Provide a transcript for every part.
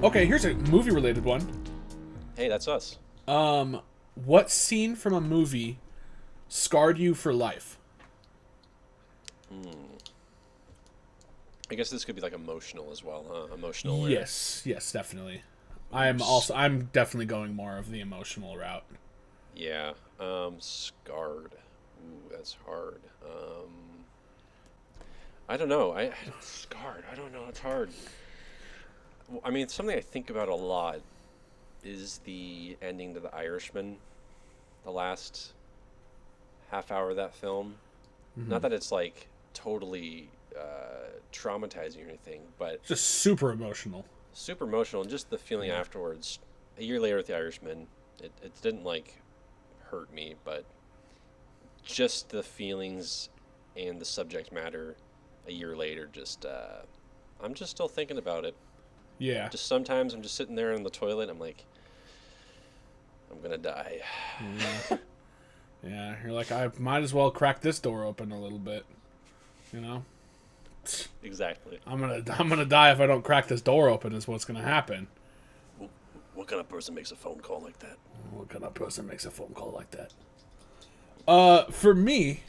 Okay, here's a movie-related one. Hey, that's us. What scene from a movie scarred you for life? I guess this could be like emotional as well, huh? Emotional. Yes, definitely. Oops. I'm definitely going more of the emotional route. Yeah. Scarred. Ooh, that's hard. I don't know. I scarred. I don't know. It's hard. Well, I mean, something I think about a lot is the ending to The Irishman, the last half hour of that film. Not that it's like totally traumatizing or anything, but Just super emotional. super emotional. And just the feeling afterwards. A year later with The Irishman, it didn't like hurt me, but just the feelings and the subject matter a year later, just I'm just still thinking about it. Yeah. Just sometimes I'm just sitting there in the toilet. I'm like, I'm gonna die. Yeah, you're like, I might as well crack this door open a little bit. You know? Exactly. I'm gonna die if I don't crack this door open is what's gonna happen. What kind of person makes a phone call like that? What kind of person makes a phone call like that? For me,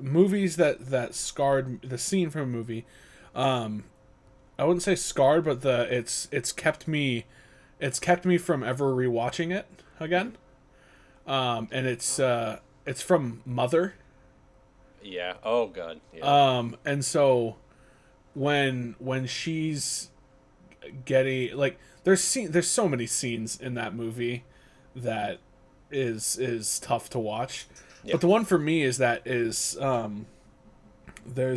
movies that scarred the scene from a movie, I wouldn't say scarred, but it's kept me from ever rewatching it again. And it's from Mother. Yeah. Oh God. Yeah. And so when she's getting like there's so many scenes in that movie that is tough to watch. Yeah. But the one for me is there's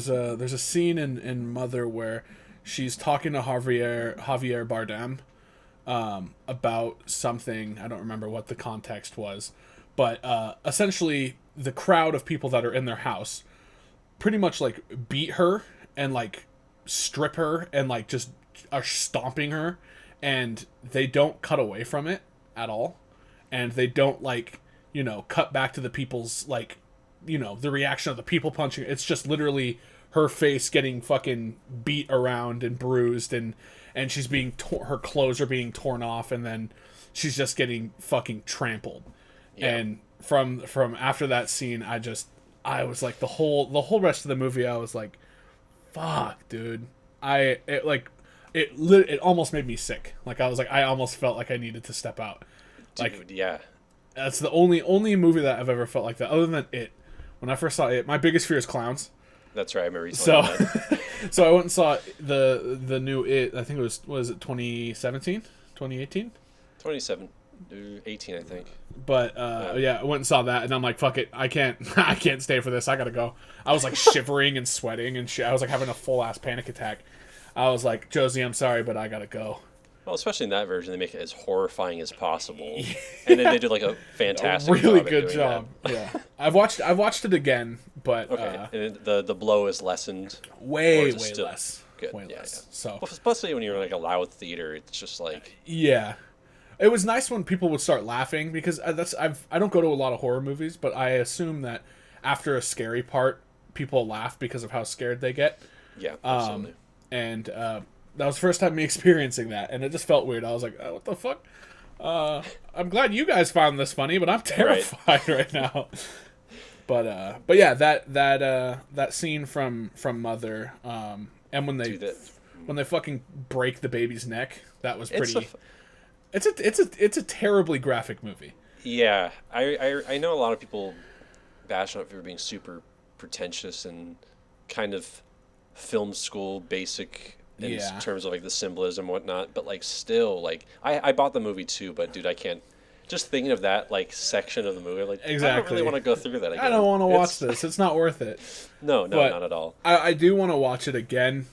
a scene in Mother where she's talking to Javier Bardem about something. I don't remember what the context was, but essentially the crowd of people that are in their house pretty much like beat her and like strip her and like just are stomping her, and they don't cut away from it at all, and they don't like cut back to the people's like the reaction of the people punching. It's just literally her face getting fucking beat around and bruised, and she's being her clothes are being torn off, and then she's just getting fucking trampled. Yeah. And from after that scene, I was like the whole rest of the movie I was like, fuck, dude. It almost made me sick. Like I was like I almost felt like I needed to step out. Dude. Like Yeah. that's the only movie that I've ever felt like that. Other than it, when I first saw it, my biggest fear is clowns. That's right. I remember you So, telling me that. so I went and saw the new It. I think it was it 2017, 2018. 27, 18, I think. But yeah, I went and saw that, and I'm like, fuck it, I can't I can't stay for this. I gotta go. I was like shivering and sweating and shit. I was like having a full ass panic attack. I was like, Josie, I'm sorry, but I gotta go. Well, especially in that version, they make it as horrifying as possible, and then they did like a fantastic, Really job at good doing job. that. Yeah, I've watched it again, but Okay, and the blow is lessened. Or way is it still less. good? Way Yeah, less. yeah. So Well, especially when you're like a loud theater, it's just like yeah, it was nice when people would start laughing because I don't go to a lot of horror movies, but I assume that after a scary part, people laugh because of how scared they get. yeah, absolutely. And that was the first time me experiencing that, and it just felt weird. I was like, oh, what the fuck? I'm glad you guys found this funny, but I'm terrified right now. But yeah, that scene from Mother, and when they Dude, that, when they fucking break the baby's neck, that was it's pretty. a, It's a terribly graphic movie. yeah. I know a lot of people bash on it for being super pretentious and kind of film school basic in Yeah. terms of like the symbolism and whatnot, but like still like I bought the movie too, but dude, I can't just thinking of that like section of the movie, like I don't Exactly. really want to go through that again. I don't want to watch It's- this. It's not worth it. No, But not at all. I do want to watch it again,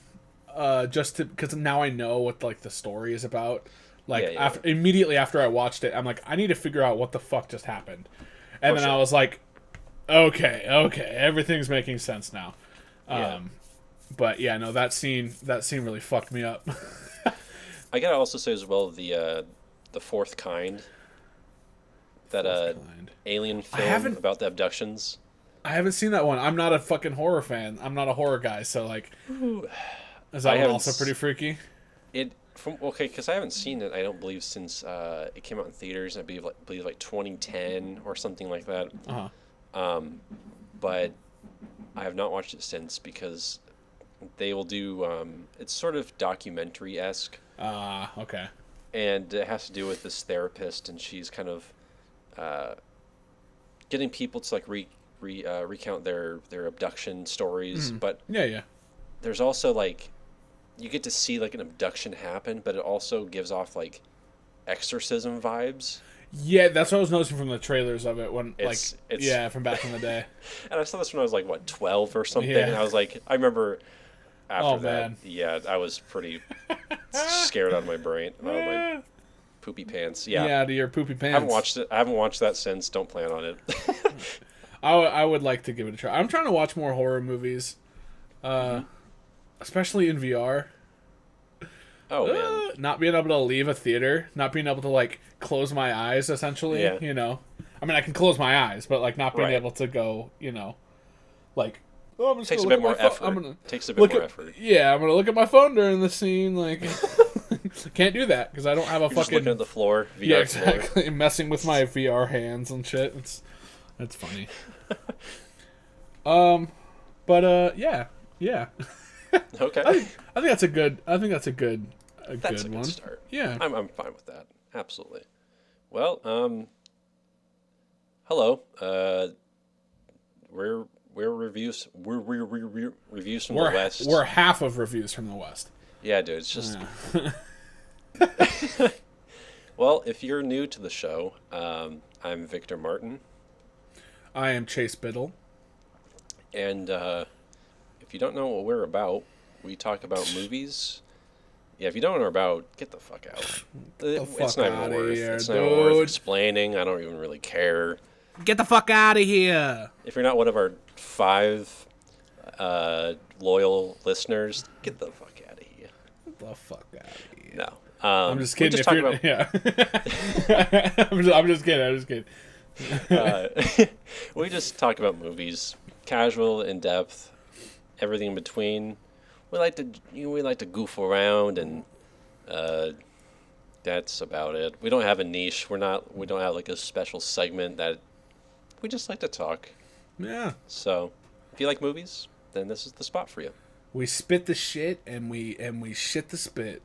just to because now I know what like the story is about. Like Yeah, yeah. after immediately after I watched it, I'm like, I need to figure out what the fuck just happened, and For then I sure. was like, okay, everything's making sense now. Yeah. But yeah, no, that scene really fucked me up. I gotta also say as well the Fourth Kind, that Kind. alien haven't- film about the abductions. I haven't seen that one. I'm not a fucking horror fan. I'm not a horror guy, so like, is that I one haven't also s- pretty freaky? It because I haven't seen it. I don't believe since it came out in theaters. I believe like 2010 or something like that. But I have not watched it since because they will do. It's sort of documentary-esque. Okay. And it has to do with this therapist, and she's kind of getting people to like recount their abduction stories. But yeah, there's also like you get to see like an abduction happen, but it also gives off like exorcism vibes. Yeah, that's what I was noticing from the trailers of it when It's from back in the day. And I saw this when I was like 12 or something, Yeah. and I was like, I remember after that, man. yeah, I was pretty scared out of my brain, out of my poopy pants. Yeah, to your poopy pants. I haven't watched that since. Don't plan on it. I would like to give it a try. I'm trying to watch more horror movies, especially in VR. Oh man, Not being able to leave a theater, not being able to like close my eyes, essentially. Yeah. You know, I mean, I can close my eyes, but like not being Right. able to go, you know, like. Oh, I'm just takes a gonna bit look more at my effort. I'm gonna Takes a bit more at, effort. Yeah, I'm gonna look at my phone during the scene. Like, can't do that because I don't have a You're just fucking. looking at the floor. VR Yeah, floor. exactly. Messing with my VR hands and shit. That's funny. Yeah. Okay, I think that's a good. I think that's a good. that's a one. good start. Yeah. I'm fine with that. Absolutely. Well, hello. We're reviews. We're reviews from the West. We're half of reviews from the West. Yeah, dude. It's just. Yeah. Well, if you're new to the show, I'm Victor Martin, I am Chace Biddle. and if you don't know what we're about, we talk about movies. Yeah, if you don't know what we're about, get the fuck out. It's fuck not outta even worth. here, It's not even worth dude. explaining. I don't even really care. Get the fuck out of here. If you're not one of our 5 loyal listeners, get the fuck out of here. Get the fuck out of here. No. I'm just kidding. We just If talk you're, about, yeah. I'm just kidding. we just talk about movies, casual, in depth, everything in between. We like to goof around, and that's about it. We don't have a niche. We don't have like a special segment that we just like to talk. Yeah. So, if you like movies, then this is the spot for you. We spit the shit and we shit the spit.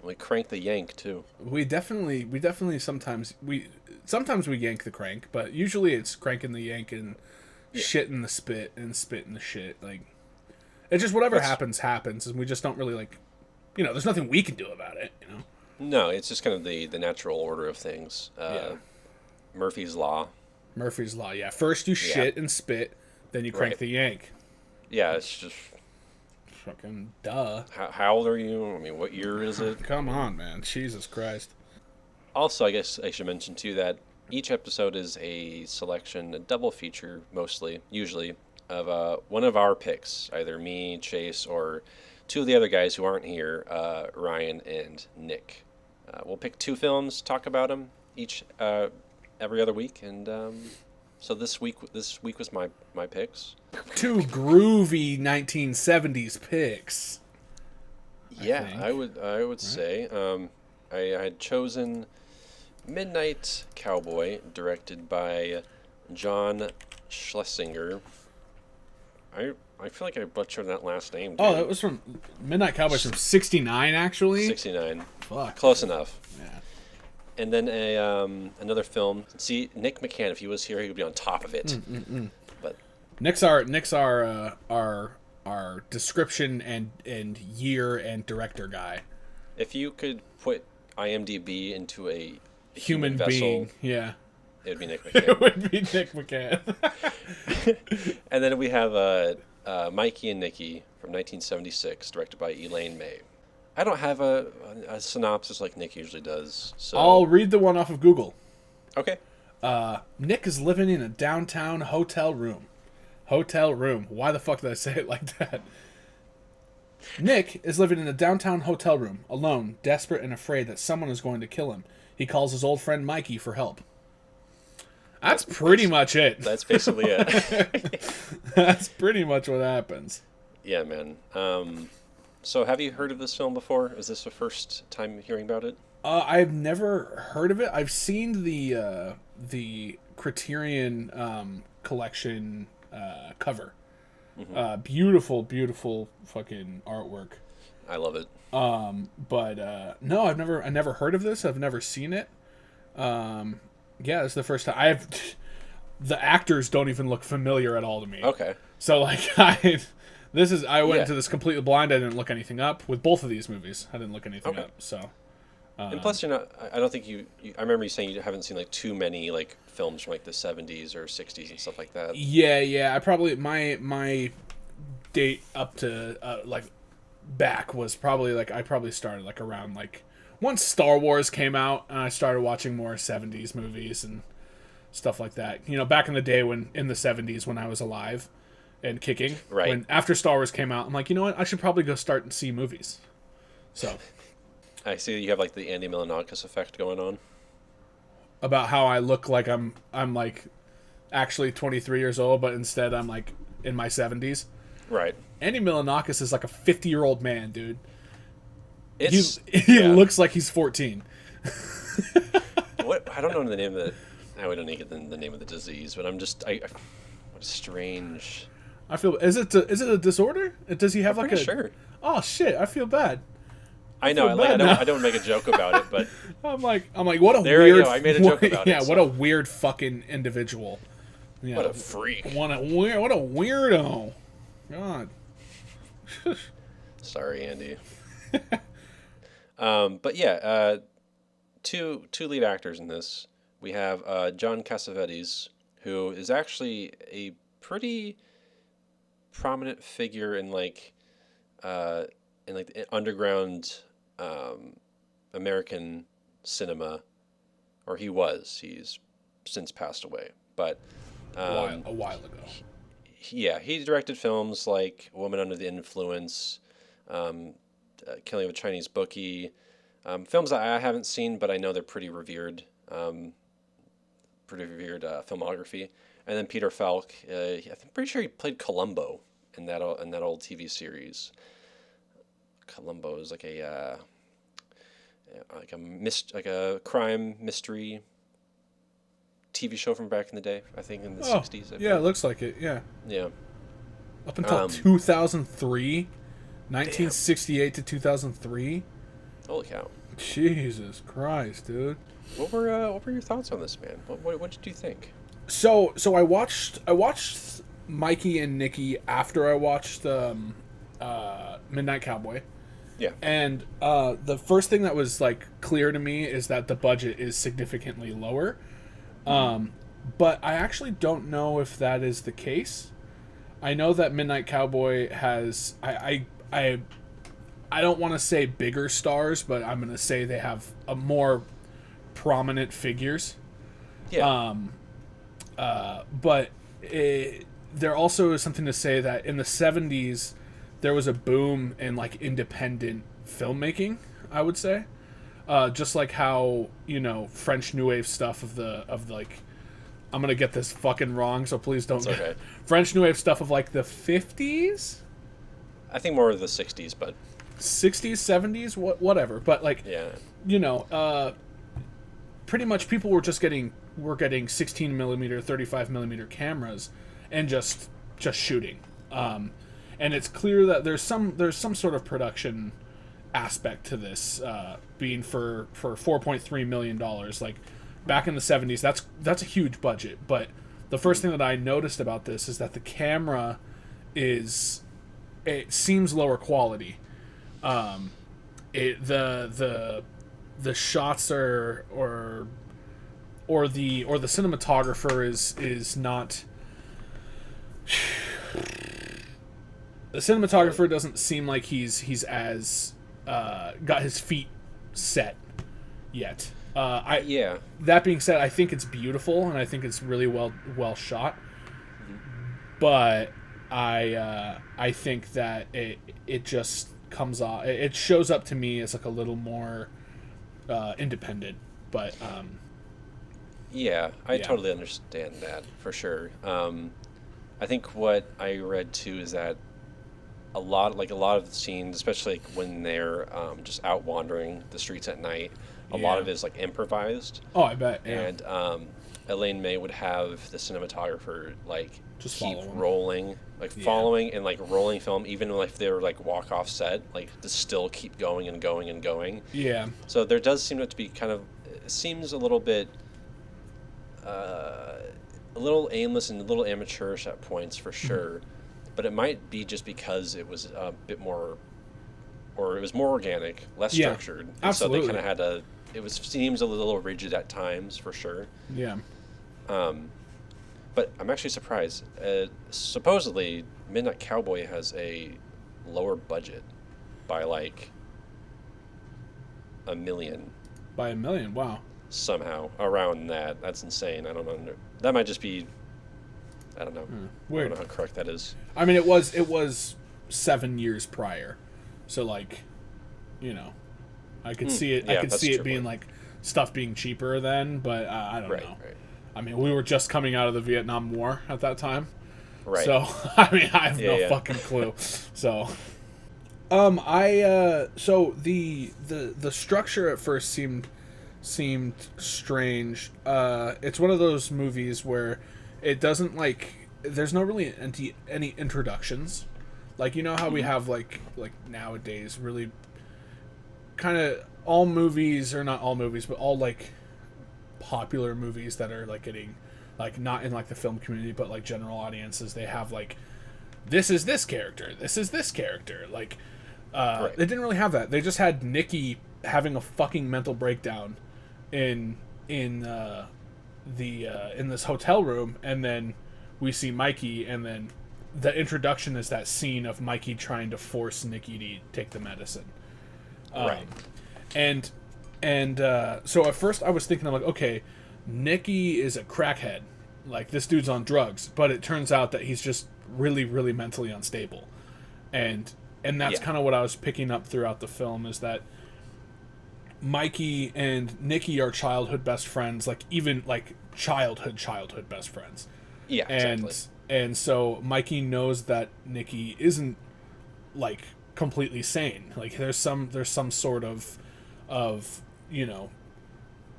We crank the yank too. We definitely sometimes we yank the crank, but usually it's cranking the yank and shitting the spit and spitting the shit. Like, it's just whatever happens, and we just don't really like, you know, there's nothing we can do about it, you know. No, it's just kind of the natural order of things. Murphy's Law. Murphy's Law, yeah. First you shit and spit, then you crank Right. the yank. Yeah, it's just Fucking duh. how old are you? I mean, what year is it? Come on, man. Jesus Christ. Also, I guess I should mention too that each episode is a selection, a double feature, usually, of one of our picks, either me, Chase, or 2 of the other guys who aren't here, Ryan and Nick. We'll pick 2 films, talk about them each every other week, and so this week was my picks. 2 groovy 1970s picks. Yeah, I would say I had chosen Midnight Cowboy, directed by John Schlesinger. I feel like I butchered that last name. Dude. Oh, that was from Midnight Cowboys from 69, actually. 69. Fuck. Close enough. Yeah. And then another film. See, Nick McCann, if he was here, he would be on top of it. But Nick's our description and year and director guy. if you could put IMDb into a Human vessel, being, yeah. it would be Nick It McCann. would be Nick McCann. And then we have Mikey and Nicky from 1976, directed by Elaine May. I don't have a synopsis like Nick usually does. So I'll read the one off of Google. Okay. Nick is living in a downtown hotel room. Hotel room. Why the fuck did I say it like that? Nick is living in a downtown hotel room, alone, desperate and afraid that someone is going to kill him. He calls his old friend Mikey for help. That's pretty much it. That's basically it. That's pretty much what happens. Yeah, man. So have you heard of this film before? Is this the first time hearing about it? I've never heard of it. I've seen the Criterion collection cover. Beautiful, beautiful fucking artwork. I love it. But no, I never heard of this. I've never seen it. Yeah, this is the first time. The actors don't even look familiar at all to me. Okay. So like I went into this completely blind. I didn't look anything up with both of these movies. I didn't look anything up. So. And plus, you're not. I don't think you. I remember you saying you haven't seen like too many like films from like the 70s or 60s and stuff like that. Yeah. I probably my date up to like back was probably like I probably started like around like once Star Wars came out and I started watching more 70s movies and stuff like that. You know, back in the day when in the 70s when I was alive and kicking. Right. When after Star Wars came out, I'm like, you know what? I should probably go start and see movies. So. I see that you have like the Andy Milonakis effect going on. About how I look like I'm like actually 23 years old, but instead I'm like in my 70s. Right. Andy Milonakis is like a 50-year-old man, dude. He looks like he's 14. What I don't know the name of the. We don't need the name of the disease, but what a strange. I feel is it a disorder? Does he have I'm like a? Sure. Oh shit! I feel bad. I know. I don't make a joke about it, but I'm like, what a there weird. You go. I made a joke about it. Yeah, what a weird fucking individual. Yeah, what a freak. What a weirdo. God. Sorry, Andy. But yeah, two lead actors in this. We have John Cassavetes, who is actually a pretty prominent figure in like the underground American cinema, or he was. He's since passed away, but a while ago. He directed films like Woman Under the Influence, Killing of a Chinese Bookie, films that I haven't seen, but I know they're pretty revered filmography. And then Peter Falk, I'm pretty sure he played Columbo in that old TV series. Columbo is like a crime mystery TV show from back in the day. I think in the 60s. Yeah, it looks like it. Yeah. Yeah. Up until 2003, 1968 to 2003. Holy cow! Jesus Christ, dude. What were your thoughts on this, man? What did you think? So I watched Mikey and Nicky after I watched Midnight Cowboy. Yeah. And the first thing that was like clear to me is that the budget is significantly lower. But I actually don't know if that is the case. I know that Midnight Cowboy has I don't want to say bigger stars, but I'm going to say they have a more prominent figures. Yeah. But there also is something to say that in the 70s there was a boom in like independent filmmaking, I would say. Just like how, French New Wave stuff of like, I'm going to get this fucking wrong, so please don't. It's okay. French New Wave stuff of like the 50s? I think more of the 60s, but 60s, 70s, whatever. But like, yeah. Pretty much people were getting 16 millimeter, 35 millimeter cameras and just shooting. And it's clear that there's some sort of production aspect to this, being for $4.3 million. Like back in the 70s, that's a huge budget. But the first thing that I noticed about this is that the camera it seems lower quality. The shots or the cinematographer is not. The cinematographer doesn't seem like he's as got his feet set yet. Yeah. That being said, I think it's beautiful and I think it's really well shot. But I think that it just comes off. It shows up to me as like a little more independent. But yeah, I totally understand that for sure. I think what I read too is that a lot of the scenes, especially like when they're just out wandering the streets at night, a lot Yeah. of it is like improvised. Oh, I bet. Yeah. And Elaine May would have the cinematographer like Just keep follow 'em. rolling, like Yeah. following and like rolling film, even if they were like walk off set, like to still keep going and going and going. Yeah. So there does seem to be kind of, it seems a little bit, a little aimless and a little amateurish at points for sure, but it might be just because it was a bit more, or it was more organic, less Yeah, structured. And absolutely. So they kind of had a, seems a little rigid at times for sure. Yeah. But I'm actually surprised. Supposedly, Midnight Cowboy has a lower budget by like $1 million By $1 million. Wow. somehow around that. That's insane. I don't know. That might just be. I don't know. I Weird. don't know how correct that is. I mean, it was 7 years prior, so like, you know, I could see it. I Yeah, could that's see a it true being point. like stuff being cheaper then, but I don't Right. know. Right. I mean, we were just coming out of the Vietnam War at that time, Right. so I mean, I have Yeah, no yeah. fucking clue. So, so the structure at first seemed strange. It's one of those movies where it doesn't like. There's no really any introductions, like you know how we have like nowadays really kind of all movies, or not all movies, but all like popular movies that are like getting like not in like the film community but like general audiences, they have like this is this character, this is this character, like Right. they didn't really have that. They just had Nicky having a fucking mental breakdown in this hotel room, and then we see Mikey, and then the introduction is that scene of Mikey trying to force Nicky to take the medicine. Right. And so at first I was thinking, I'm like, okay, Nicky is a crackhead, like this dude's on drugs, but it turns out that he's just really, really mentally unstable, and that's Yeah. kind of what I was picking up throughout the film, is that Mikey and Nicky are childhood best friends, like even like childhood best friends, Yeah. Exactly. and so Mikey knows that Nicky isn't like completely sane, like there's some sort of you know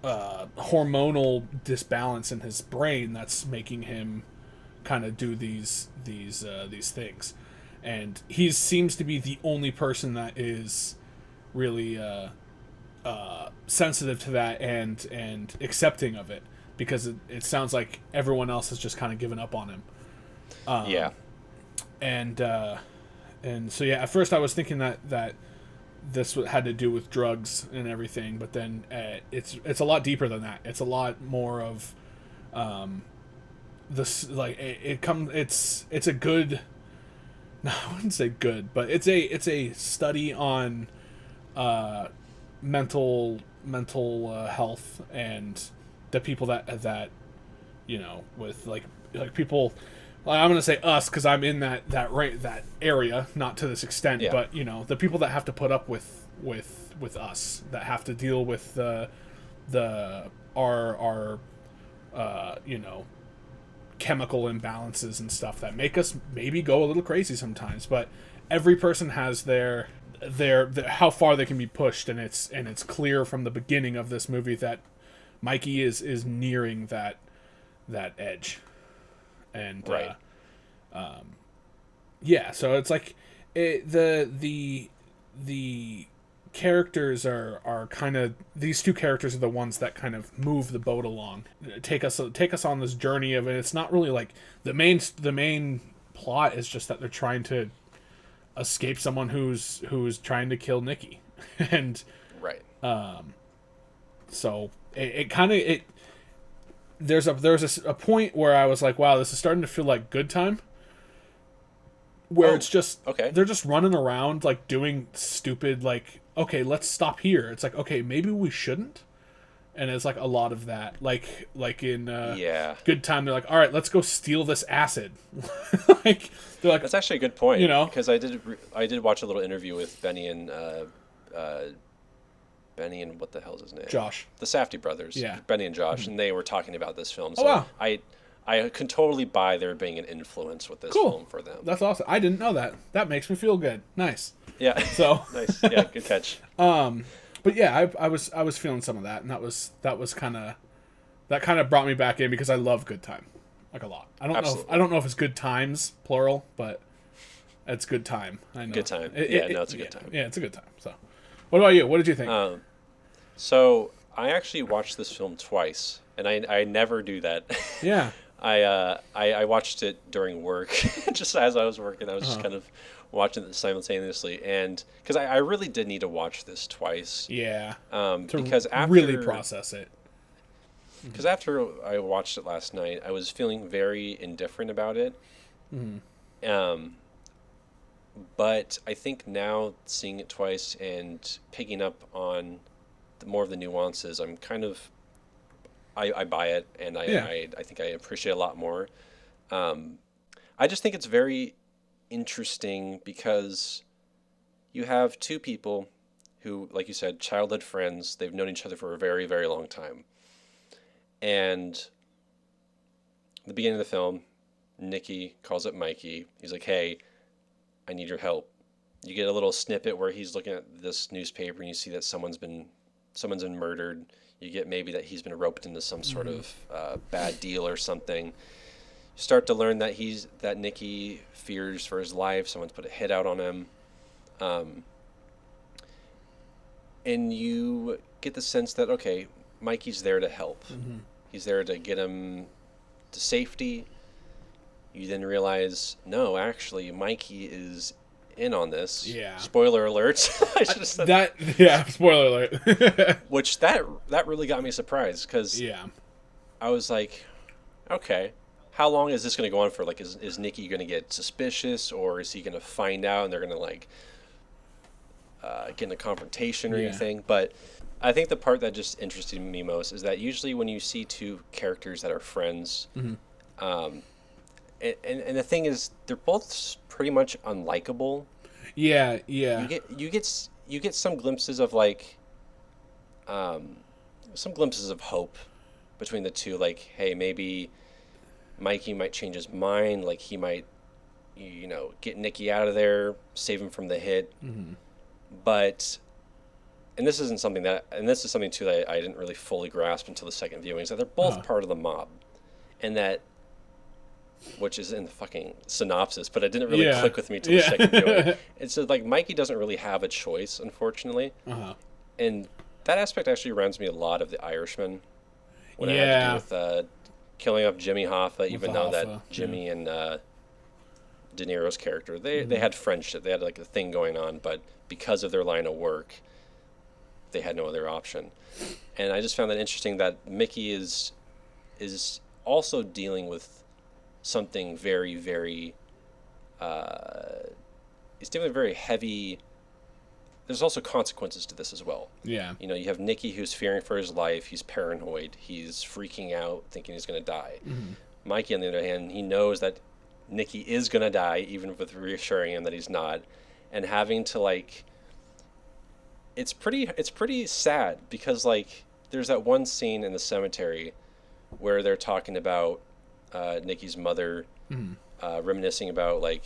hormonal disbalance in his brain that's making him kind of do these things, and he seems to be the only person that is really sensitive to that and accepting of it, because it sounds like everyone else has just kind of given up on him. Yeah. And so yeah, at first I was thinking that this had to do with drugs and everything, but then it's a lot deeper than that. It's a lot more of this, like it's a good, no, I wouldn't say good, but it's a study on mental health, and the people that you know, with like people, I'm gonna say us because I'm in that area, not to this extent, Yeah. but you know, the people that have to put up with us, that have to deal with our you know, chemical imbalances and stuff that make us maybe go a little crazy sometimes. But every person has their how far they can be pushed, and it's clear from the beginning of this movie that Mikey is nearing that edge. And Right. yeah, so it's like the characters are kind of, these two characters are the ones that kind of move the boat along, take us on this journey of it. It's not really like the main plot is just that they're trying to escape someone who's trying to kill Nicky. And Right. so it kind of there's a point where I was like, wow, this is starting to feel like Good Time, where it's just okay. they're just running around like doing stupid, like, okay, let's stop here. It's like, okay, maybe we shouldn't. And it's like a lot of that, like in Yeah. Good Time, they're like, all right, let's go steal this acid. Like they're like, That's actually a good point. You know? because I did watch a little interview with Benny and what the hell's his name? Josh. The Safdie brothers. Yeah. Benny and Josh, and they were talking about this film. So Oh, wow. I I can totally buy there being an influence with this Cool. film for them. That's awesome. I didn't know that. That makes me feel good. Nice. Yeah. So Nice. Yeah, good catch. but yeah, I was feeling some of that, and that was kind of brought me back in because I love Good Time, like a lot. I don't know if it's Good Times plural, but it's Good Time. I know. Good time. It's a good time. Yeah, it's a good time. So, what about you? What did you think? So I actually watched this film twice, and I never do that. Yeah. I watched it during work, just as I was working. I was just kind of watching it simultaneously, and because I really did need to watch this twice. Yeah. Because after really process it. Because after I watched it last night, I was feeling very indifferent about it. But I think now seeing it twice and picking up on more of the nuances, I'm kind of I buy it, and I think I appreciate it a lot more. I just think it's very interesting because you have two people who, like you said, childhood friends. They've known each other for a very, very long time. And at the beginning of the film, Nicky calls up Mikey. He's like, "Hey, I need your help." You get a little snippet where he's looking at this newspaper and you see that someone's been murdered. You get maybe that he's been roped into some sort of bad deal or something. You start to learn that Nicky fears for his life. Someone's put a hit out on him. And you get the sense that, okay, Mikey's there to help. He's there to get him to safety. You then realize, no, actually, Mikey is in on this. Yeah. Spoiler alert. I should have said that. Yeah, spoiler alert. Which that really got me surprised because I was like, okay, how long is this going to go on for? Like, is Nicky going to get suspicious, or is he going to find out and they're going to like get in a confrontation or anything? But I think the part that just interested me most is that usually when you see two characters that are friends, and the thing is, they're both pretty much unlikable. Yeah. You get some glimpses of like, some glimpses of hope between the two. Like, hey, maybe Mikey might change his mind. Like, he might, get Nicky out of there, save him from the hit. But, and this is something too that I didn't really fully grasp until the second viewing, is that they're both part of the mob, and that, which is in the fucking synopsis, but it didn't really click with me till the second viewing. It's so, like, Mikey doesn't really have a choice, unfortunately. And that aspect actually reminds me a lot of The Irishman, when it had to do with killing off Jimmy Hoffa, even though that Jimmy and De Niro's character, they had friendship, they had like a thing going on, but because of their line of work, they had no other option. And I just found that interesting that Mickey is also dealing with something very, very he's dealing with very heavy. There's also consequences to this as well. Yeah. You have Nicky, who's fearing for his life. He's paranoid. He's freaking out, thinking he's going to die. Mikey, on the other hand, he knows that Nicky is going to die, even with reassuring him that he's not. And having to, like... It's pretty sad, because, like, there's that one scene in the cemetery where they're talking about Nicky's mother, reminiscing about, like,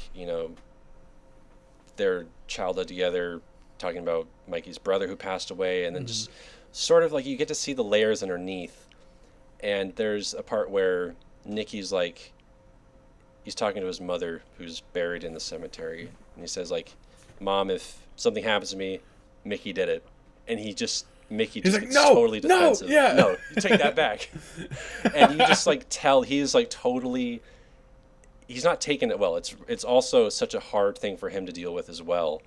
their childhood together, talking about Mikey's brother who passed away, and then just sort of like you get to see the layers underneath. And there's a part where Nicky's like, he's talking to his mother who's buried in the cemetery, and he says, like, "Mom, if something happens to me, Mickey did it." And Mickey just like, gets no, totally defensive. No, you take that back. And you just like tell he's like totally, he's not taking it well. It's also such a hard thing for him to deal with as well.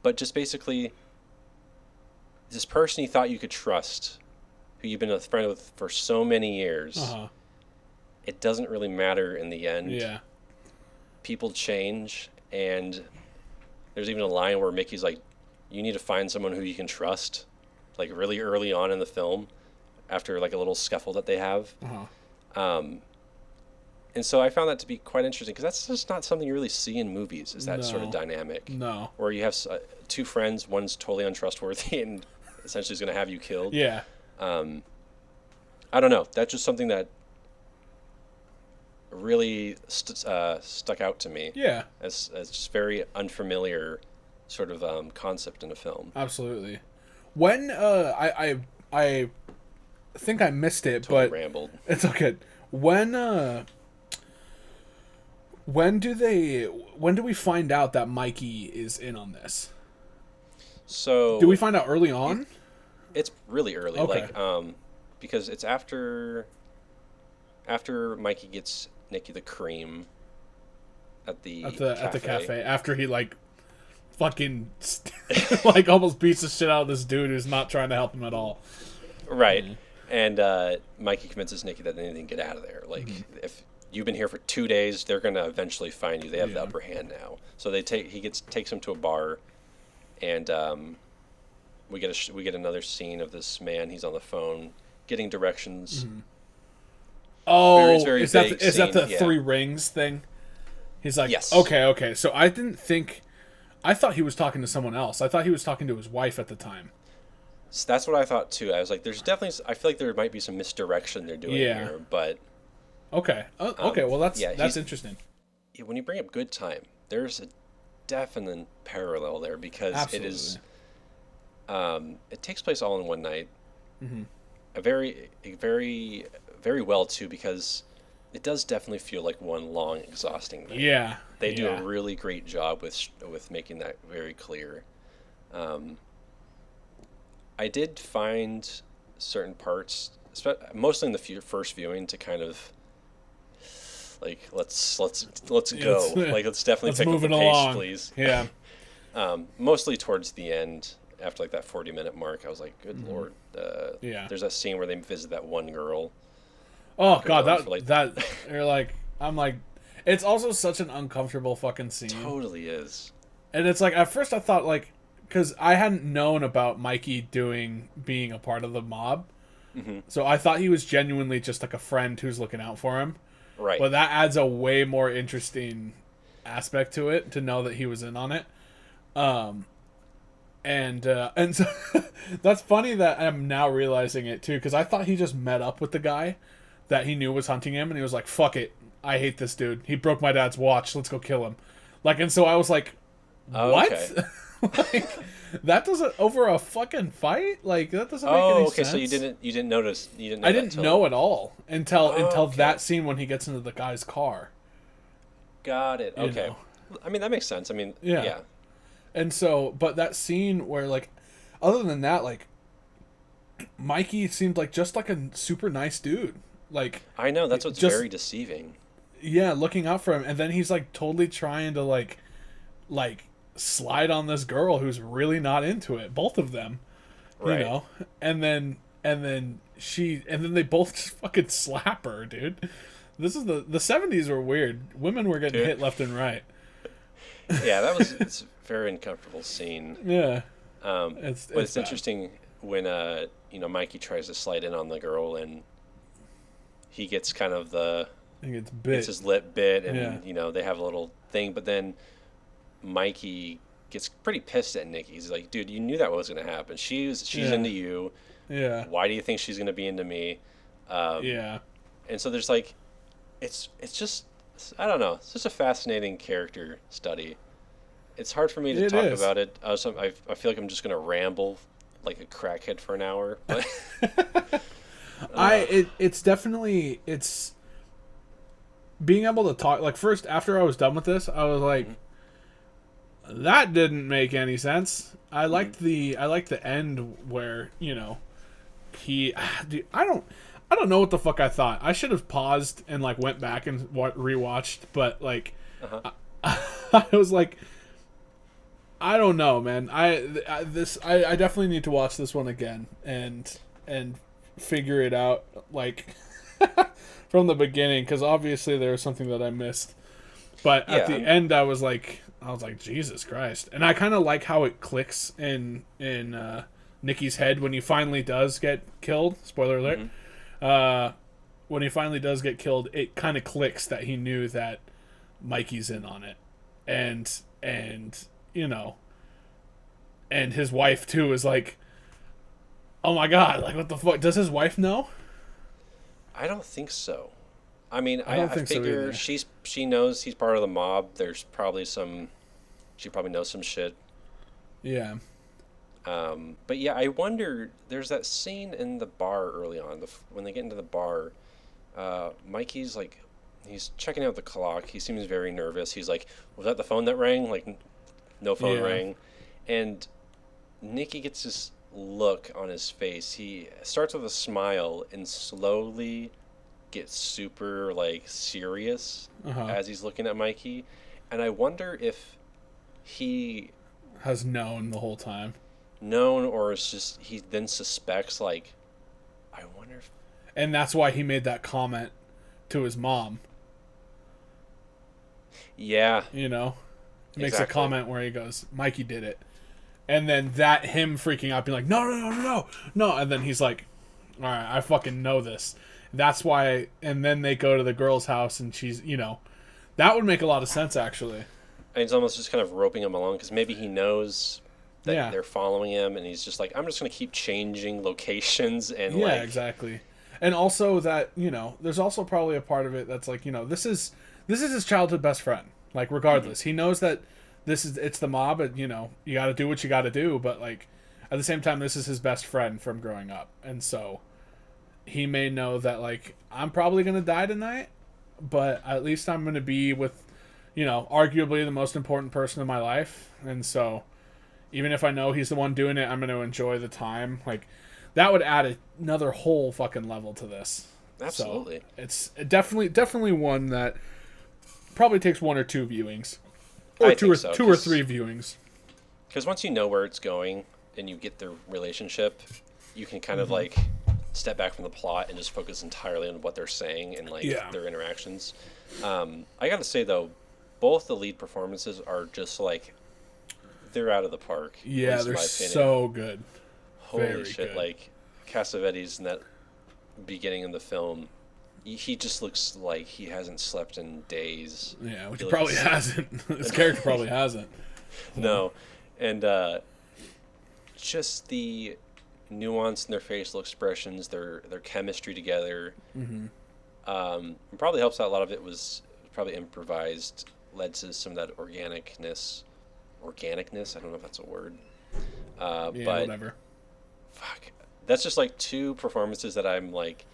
But just basically, this person you thought you could trust, who you've been a friend with for so many years, it doesn't really matter in the end. Yeah. People change, and there's even a line where Mickey's like, you need to find someone who you can trust, like really early on in the film, after like a little scuffle that they have. And so I found that to be quite interesting, because that's just not something you really see in movies, is that sort of dynamic. No. Where you have two friends, one's totally untrustworthy and essentially is going to have you killed. Yeah. I don't know. That's just something that really stuck out to me. Yeah, As just very unfamiliar sort of concept in a film. absolutely. When I think I missed it, Totally but rambled. it's okay. When when do we find out that Mikey is in on this? So Do we find out early on? it's really early, Okay. because it's after Mikey gets Nicky the cream at the At the cafe after he like fucking like almost beats the shit out of this dude who's not trying to help him at all. Right. And Mikey convinces Nicky that they need to get out of there. Like, if you've been here for 2 days, they're gonna eventually find you. They have the upper hand now. So takes him to a bar, and we get another scene of this man. He's on the phone getting directions. Oh, very is that vague the scene, yeah. 3 rings thing? He's like, Yes. okay. So I thought he was talking to someone else. I thought he was talking to his wife at the time. So that's what I thought too. I was like, there's definitely. I feel like there might be some misdirection they're doing Yeah. here, but Okay. Okay. Well, that's yeah, interesting. when you bring up Good Time, there's a definite parallel there because Absolutely. it is. It takes place all in one night. Mm-hmm. A very, very well too, because it does definitely feel like one long, exhausting night. Yeah. They do yeah. a really great job with making that very clear. I did find certain parts, mostly in the first viewing, to kind of like let's go. Let's definitely pick up the pace, along. please. Yeah. Mostly towards the end, after like that 40-minute mark, I was like, good lord. Yeah. There's that scene where they visit that one girl. Oh god, on for, like- that you're like, I'm like, it's also such an uncomfortable fucking scene. Totally is. And it's like, at first I thought, like, because I hadn't known about Mikey being a part of the mob, so I thought he was genuinely just like a friend who's looking out for him. Right. But that adds a way more interesting aspect to it, to know that he was in on it. And so that's funny that I'm now realizing it too, because I thought he just met up with the guy that he knew was hunting him, and he was like, "Fuck it, I hate this dude. He broke my dad's watch. Let's go kill him." Like, and so I was like, "What?" Okay. Like, that doesn't, over a fucking fight? Like, that doesn't make any sense. Okay. So you didn't notice. You didn't. Know I that didn't till- know at all until okay. that scene when he gets into the guy's car. Got it. You Okay. know. I mean, that makes sense. I mean, Yeah. yeah. And so, but that scene where, like, other than that, like, Mikey seemed like just like a super nice dude. Like, I know, that's what's just- very deceiving. yeah, looking out for him, and then he's like totally trying to like slide on this girl who's really not into it. Both of them, Right. you know, and then they both just fucking slap her, dude. This is the 70s were weird. Women were getting Dude. hit left and right. Yeah, it's a very uncomfortable scene. Yeah, But it's it's bad. interesting when Mikey tries to slide in on the girl, and he gets kind of I think it's gets bit. his lip bit, and Yeah. they have a little thing, but then Mikey gets pretty pissed at Nicky. He's like, dude, you knew that was going to happen. She's Yeah. into you. Yeah, Why do you think she's going to be into me? yeah. And so there's like, it's just, I don't know. It's just a fascinating character study. It's hard for me to It talk is. about it. I feel like I'm just going to ramble like a crackhead for an hour. But It's definitely, it's being able to talk, like, first after I was done with this, I was like, that didn't make any sense. I liked the end where, he dude, I don't know what the fuck I thought. I should have paused and like went back and rewatched, but like I was like, I don't know, man. I definitely need to watch this one again and figure it out, like, from the beginning, because obviously there was something that I missed. But at the end, I was like, Jesus Christ. And I kind of like how it clicks in Nicky's head when he finally does get killed. Spoiler alert. When he finally does get killed, it kind of clicks that he knew that Mikey's in on it. And and his wife too is like, oh my God, like, what the fuck? Does his wife know? I don't think so. I mean, I don't I think so figure either. she knows he's part of the mob. There's probably she probably knows some shit. Yeah. But yeah, I wonder. There's that scene in the bar early on. When they get into the bar, Mikey's like, he's checking out the clock. He seems very nervous. He's like, "Was that the phone that rang?" Like, no phone Yeah. rang, and Nicky gets this look on his face. He starts with a smile and slowly gets super like serious Uh-huh. as he's looking at Mikey, and I wonder if he Has known the whole time. known or is just he then suspects like I wonder if And that's why he made that comment to his mom. yeah You know, he makes a exactly comment where he goes, "Mikey did it," and then that him freaking out, being like, "No, no, no, no, no, no," and then he's like, "All right, I fucking know this." That's why. And then they go to the girl's house, and she's, that would make a lot of sense actually. and he's almost just kind of roping him along because maybe he knows that Yeah. they're following him and he's just like I'm just gonna keep changing locations and Yeah, like exactly. And also that, there's also probably a part of it that's like, this is his childhood best friend. Like regardless, he knows that it's the mob, and you got to do what you got to do, but like at the same time this is his best friend from growing up. And so he may know that like I'm probably going to die tonight, but at least I'm going to be with, arguably the most important person in my life. And so even if I know he's the one doing it, I'm going to enjoy the time. Like that would add another whole fucking level to this. absolutely So it's definitely one that probably takes one or two viewings, or I two think or so, two or three viewings. because once you know where it's going and you get their relationship, you can kind of like step back from the plot and just focus entirely on what they're saying and like Yeah. their interactions. I gotta say though, both the lead performances are just like they're out of the park. at Yeah, least in they're my opinion. so good. Holy very shit! good. Like Cassavetes in that beginning of the film, he just looks like he hasn't slept in days. Yeah, which He he probably looks- hasn't. His character probably hasn't. No, and just the nuance in their facial expressions, their chemistry together. Probably helps out. A lot of it was probably improvised, led to some of that organicness. Organicness, I don't know if that's a word. Yeah, But whatever. fuck, that's just like two performances that I'm like.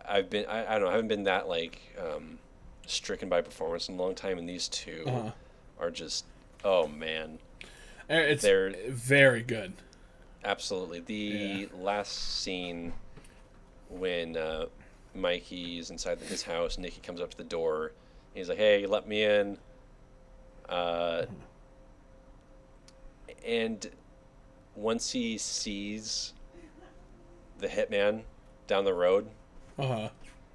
I don't know, I haven't been that like stricken by performance in a long time, and these 2 Uh-huh. are just oh man. It's They're very good. absolutely the last scene when Mikey's inside his house. Nicky comes up to the door. He's like, "Hey, let me in." And once he sees the hitman down the road, Uh-huh.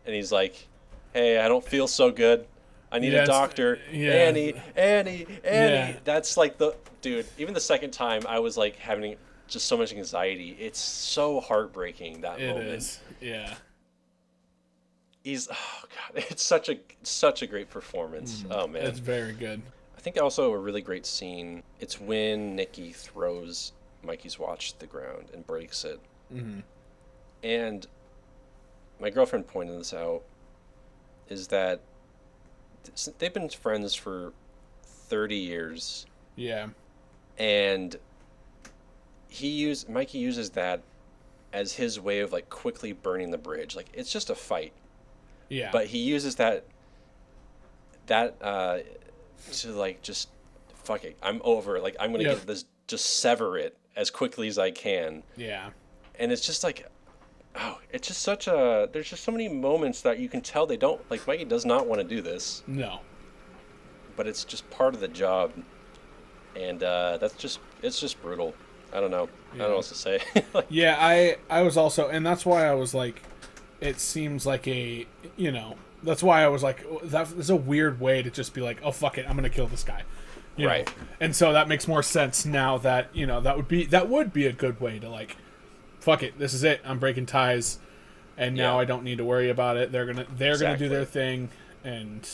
and he's like, "Hey, I don't feel so good. I need Yeah, a it's- doctor." yeah. Annie. Yeah. That's like the dude. Even the second time, I was like having just so much anxiety. It's so heartbreaking that It moment. is. Yeah. He's oh god, it's such a great performance. Oh man, It's very good. I think also a really great scene. It's when Nicky throws Mikey's watch to the ground and breaks it. And my girlfriend pointed this out, is that they've been friends for 30 years, Yeah. and Mikey uses that as his way of like quickly burning the bridge. Like it's just a fight, Yeah. but he uses that to like just fuck it. I'm over it. Like I'm gonna Yep. get this, just sever it as quickly as I can. Yeah. And it's just like, oh, it's just such a. There's just so many moments that you can tell they don't like. Mikey does not want to do this, No. but it's just part of the job, and it's just brutal. I don't know. I don't know what else to say. Like, Yeah, I was also, and that's why I was like, it seems like that's why I was like, that is a weird way to just be like, oh fuck it, I'm gonna kill this guy, you know? Right. And so that makes more sense now that that would be a good way to like, fuck it, this is it, I'm breaking ties, and now Yeah. I don't need to worry about it. They're gonna do Exactly. their thing, and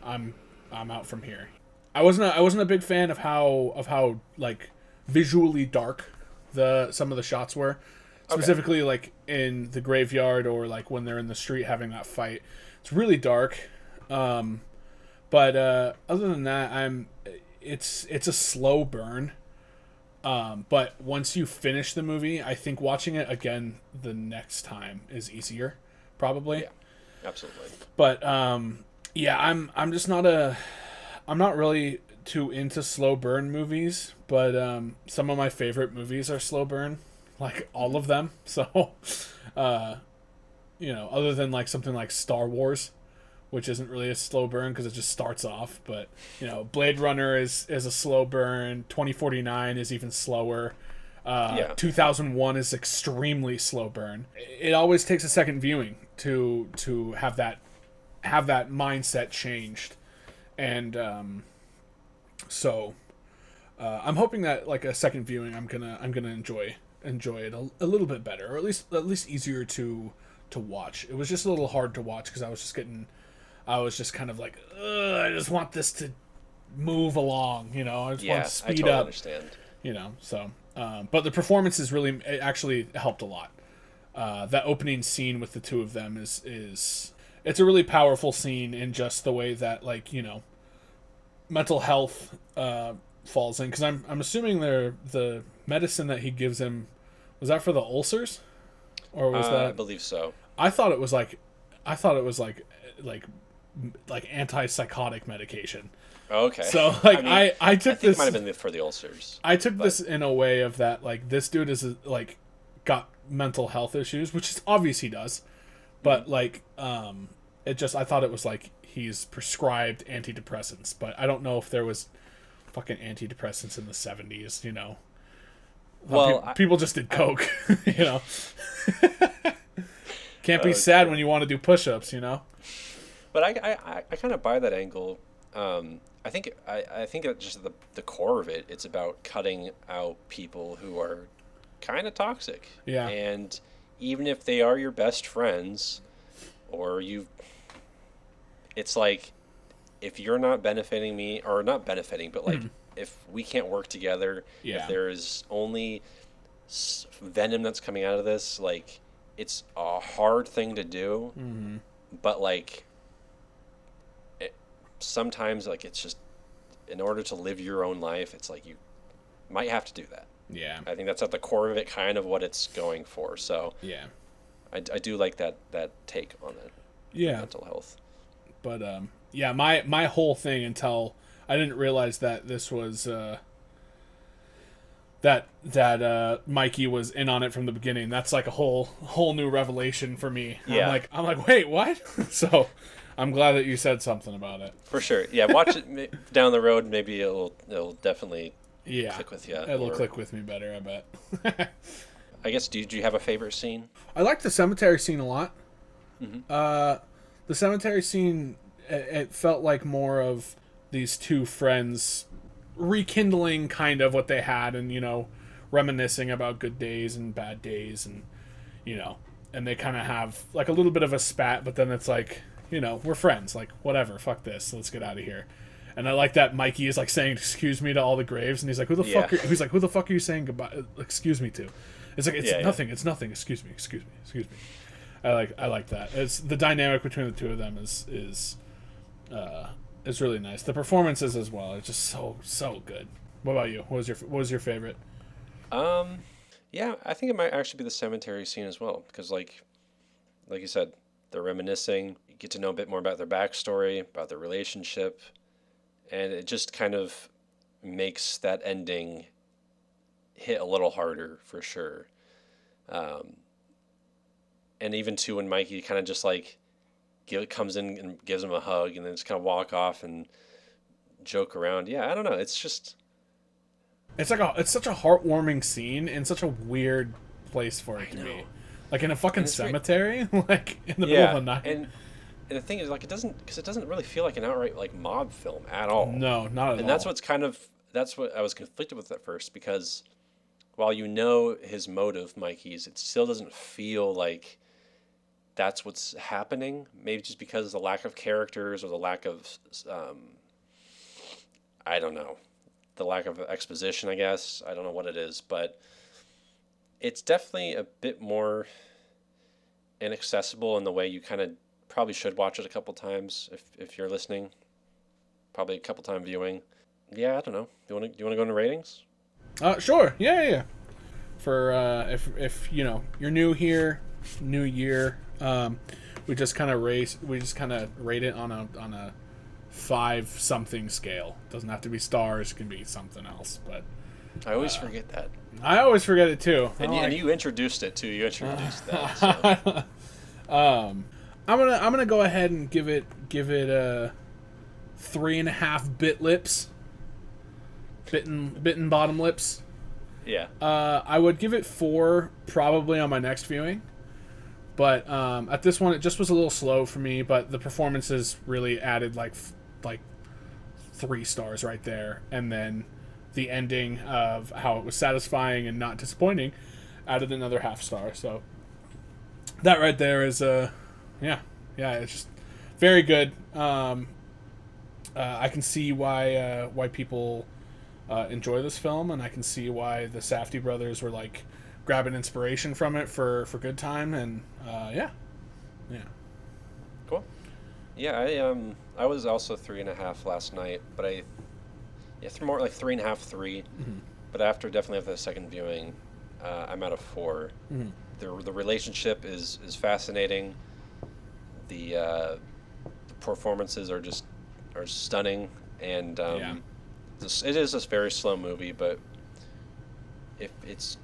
I'm out from here. I wasn't a big fan of how like visually dark some of the shots were. Okay. specifically like in the graveyard or like when they're in the street having that fight. It's really dark. But other than that, it's a slow burn. But once you finish the movie, I think watching it again the next time is easier, probably. Yeah, absolutely. But yeah, I'm just not I'm not really too into slow burn movies, but some of my favorite movies are slow burn, like all of them. So, other than like something like Star Wars, which isn't really a slow burn because it just starts off. But Blade Runner is a slow burn. 2049 is even slower. 2001 is extremely slow burn. It always takes a second viewing to have that mindset changed, and so I'm hoping that like a second viewing I'm gonna enjoy it a little bit better, or at least easier to watch. It was just a little hard to watch because I was just kind of like, I just want this to move along, I just want to speed I totally up. understand. So, but the performances really it actually helped a lot. That opening scene with the two of them is it's a really powerful scene in just the way that mental health falls in, because I'm assuming the medicine that he gives him, was that for the ulcers, or was that? I believe so. I thought it was like antipsychotic medication. Okay. So like I took I think this. it might have been for the ulcers. I took this in a way of that like this dude is like got mental health issues, which is obvious he does, but like it just I thought it was like he's prescribed antidepressants, but I don't know if there was fucking antidepressants in the 70s. Well, people just did coke. Can't be sad when you want to do push-ups. But I kind of buy that angle. I think that just the core of it, it's about cutting out people who are kind of toxic. Yeah. And even if they are your best friends, or it's like, if you're not benefiting me, or not benefiting, but like if we can't work together, if there is only venom that's coming out of this, like it's a hard thing to do, but like sometimes like it's just in order to live your own life, it's like you might have to do that. Yeah. I think that's at the core of it, kind of what it's going for. So yeah, I do like that take on it. Yeah. Mental health. But yeah, my whole thing, until I didn't realize that this was that Mikey was in on it from the beginning. That's like a whole new revelation for me. Yeah. I'm like, wait, what? So I'm glad that you said something about it. For sure. Yeah, watch it down the road. Maybe it'll definitely click with you. It'll click with me better, I bet. I guess, do you have a favorite scene? I like the cemetery scene a lot. Mm-hmm. The cemetery scene, it felt like more of these two friends rekindling kind of what they had, and reminiscing about good days and bad days, and and they kind of have like a little bit of a spat, but then it's like, we're friends, like whatever, fuck this, let's get out of here. And I like that Mikey is like saying excuse me to all the graves, and he's like, who the fuck are you saying goodbye, excuse me to? It's like, it's nothing, it's nothing, excuse me. I like that. It's the dynamic between the two of them is really nice. The performances as well are just so good. What about you? What was your favorite? Yeah, I think it might actually be the cemetery scene as well, because like you said, they're reminiscing. You get to know a bit more about their backstory, about their relationship, and it just kind of makes that ending hit a little harder for sure. And even too, when Mikey kind of just like comes in and gives him a hug, and then just kind of walk off and joke around. Yeah, I don't know. It's just it's such a heartwarming scene in such a weird place for it to be, like in a fucking cemetery, like in the middle of the night. And the thing is, like, it doesn't really feel like an outright like mob film at all. No, not at all. And that's what I was conflicted with at first, because while his motive, Mikey's, it still doesn't feel like that's what's happening. Maybe just because of the lack of characters, or the lack of, I don't know, the lack of exposition, I guess. I don't know what it is, but It's definitely a bit more inaccessible in the way you kind of probably should watch it a couple times if you're listening. Probably a couple time viewing. Yeah, I don't know. You want to go into ratings? Sure. Yeah, yeah. For if you know you're new here, new year, we just kind of rate it on a 5 something scale. Doesn't have to be stars. It can be something else. But I always forget that. I always forget it too. And you introduced it too. You introduced that. So. I'm gonna go ahead and give it a 3.5 bit lips. Bitten bottom lips. Yeah. I would give it 4 probably on my next viewing, but at this one it just was a little slow for me. But the performances really added like 3 stars right there, and then the ending of how it was satisfying and not disappointing added another half star. So that right there is yeah, it's just very good. I can see why people enjoy this film, and I can see why the Safdie brothers were like grabbing inspiration from it for good time, and yeah. Cool. Yeah, I was also 3.5 last night, but more like 3.5, 3. Mm-hmm. But definitely after the second viewing, I'm at a 4. Mm-hmm. The relationship is fascinating. The performances are stunning, and it is a very slow movie, but if it's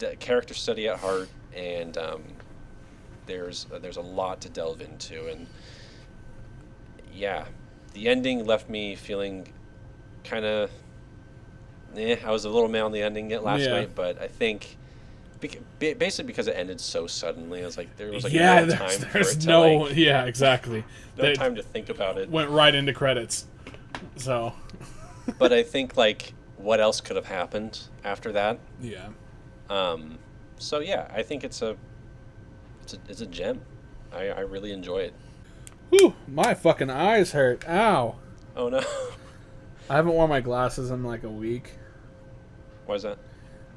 a character study at heart, and there's a lot to delve into, and yeah, the ending left me feeling kind of I was a little mad on the ending last night, but I think basically because it ended so suddenly, I was like, there was like no time for it to yeah, exactly. No time to think about it. Went right into credits. So but I think like what else could have happened after that? Yeah. So yeah, I think it's a gem. I really enjoy it. Whew, my fucking eyes hurt. Ow. Oh no. I haven't worn my glasses in like a week. Why is that?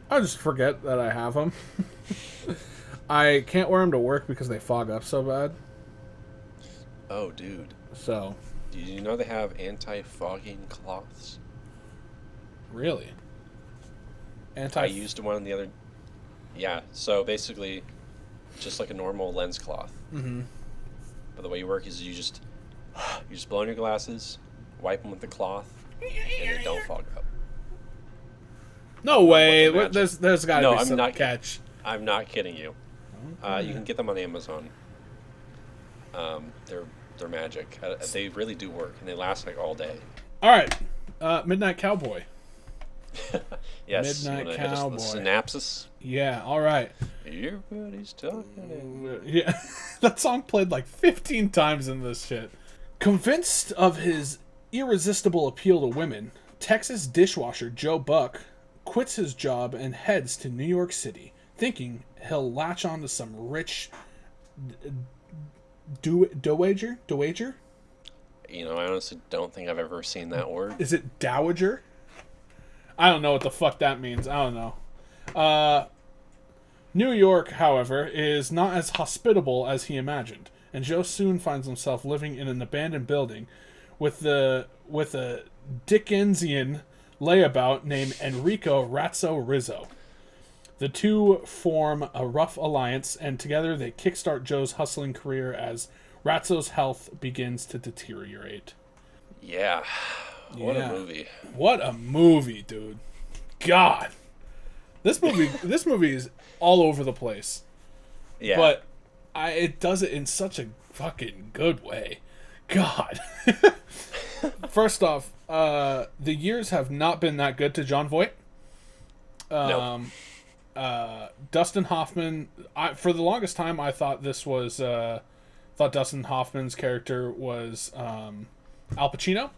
I just forget that I have them. I can't wear them to work because they fog up so bad. Oh, dude. So. Do you know they have anti-fogging cloths? Really? I used one the other. Yeah. So basically, just like a normal lens cloth. Mm-hmm. But the way you work is you just blow on your glasses, wipe them with the cloth, and they don't fog up. No way. There's got to be some catch. I'm not kidding you. Okay. You can get them on Amazon. They're magic. They really do work, and they last like all day. All right, Midnight Cowboy. Yes. Midnight Cowboy. The synopsis. Yeah. All right. Everybody's talking. Yeah, that song played like 15 times in this shit. Convinced of his irresistible appeal to women, Texas dishwasher Joe Buck quits his job and heads to New York City, thinking he'll latch on to some rich dowager? You know, I honestly don't think I've ever seen that word. Is it dowager? I don't know what the fuck that means. I don't know. New York, however, is not as hospitable as he imagined, and Joe soon finds himself living in an abandoned building with a Dickensian layabout named Enrico Razzo Rizzo. The two form a rough alliance, and together they kickstart Joe's hustling career as Razzo's health begins to deteriorate. Yeah. What a movie. What a movie, dude. God. This movie is all over the place. Yeah. But it does it in such a fucking good way. God. First off, the years have not been that good to Jon Voight. No. Dustin Hoffman, for the longest time I thought thought Dustin Hoffman's character was Al Pacino,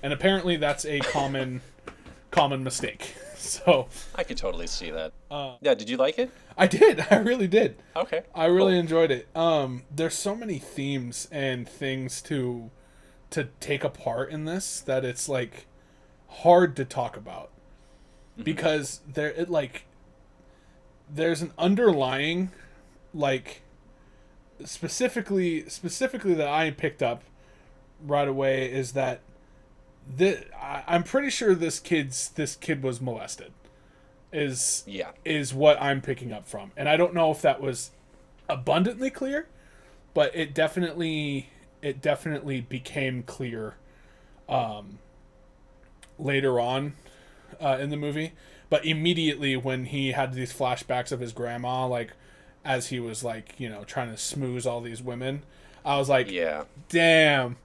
and apparently that's a common mistake. So I could totally see that. Yeah, did you like it? I did. I really did. Okay. I really enjoyed it. There's so many themes and things to take apart in this that it's like hard to talk about, because there's an underlying, like, specifically that I picked up right away is that I'm pretty sure this kid was molested. Is what I'm picking up from, and I don't know if that was abundantly clear, but it definitely became clear later on in the movie. But immediately when he had these flashbacks of his grandma, like as he was like, you know, trying to smooze all these women, I was like, Yeah. damn,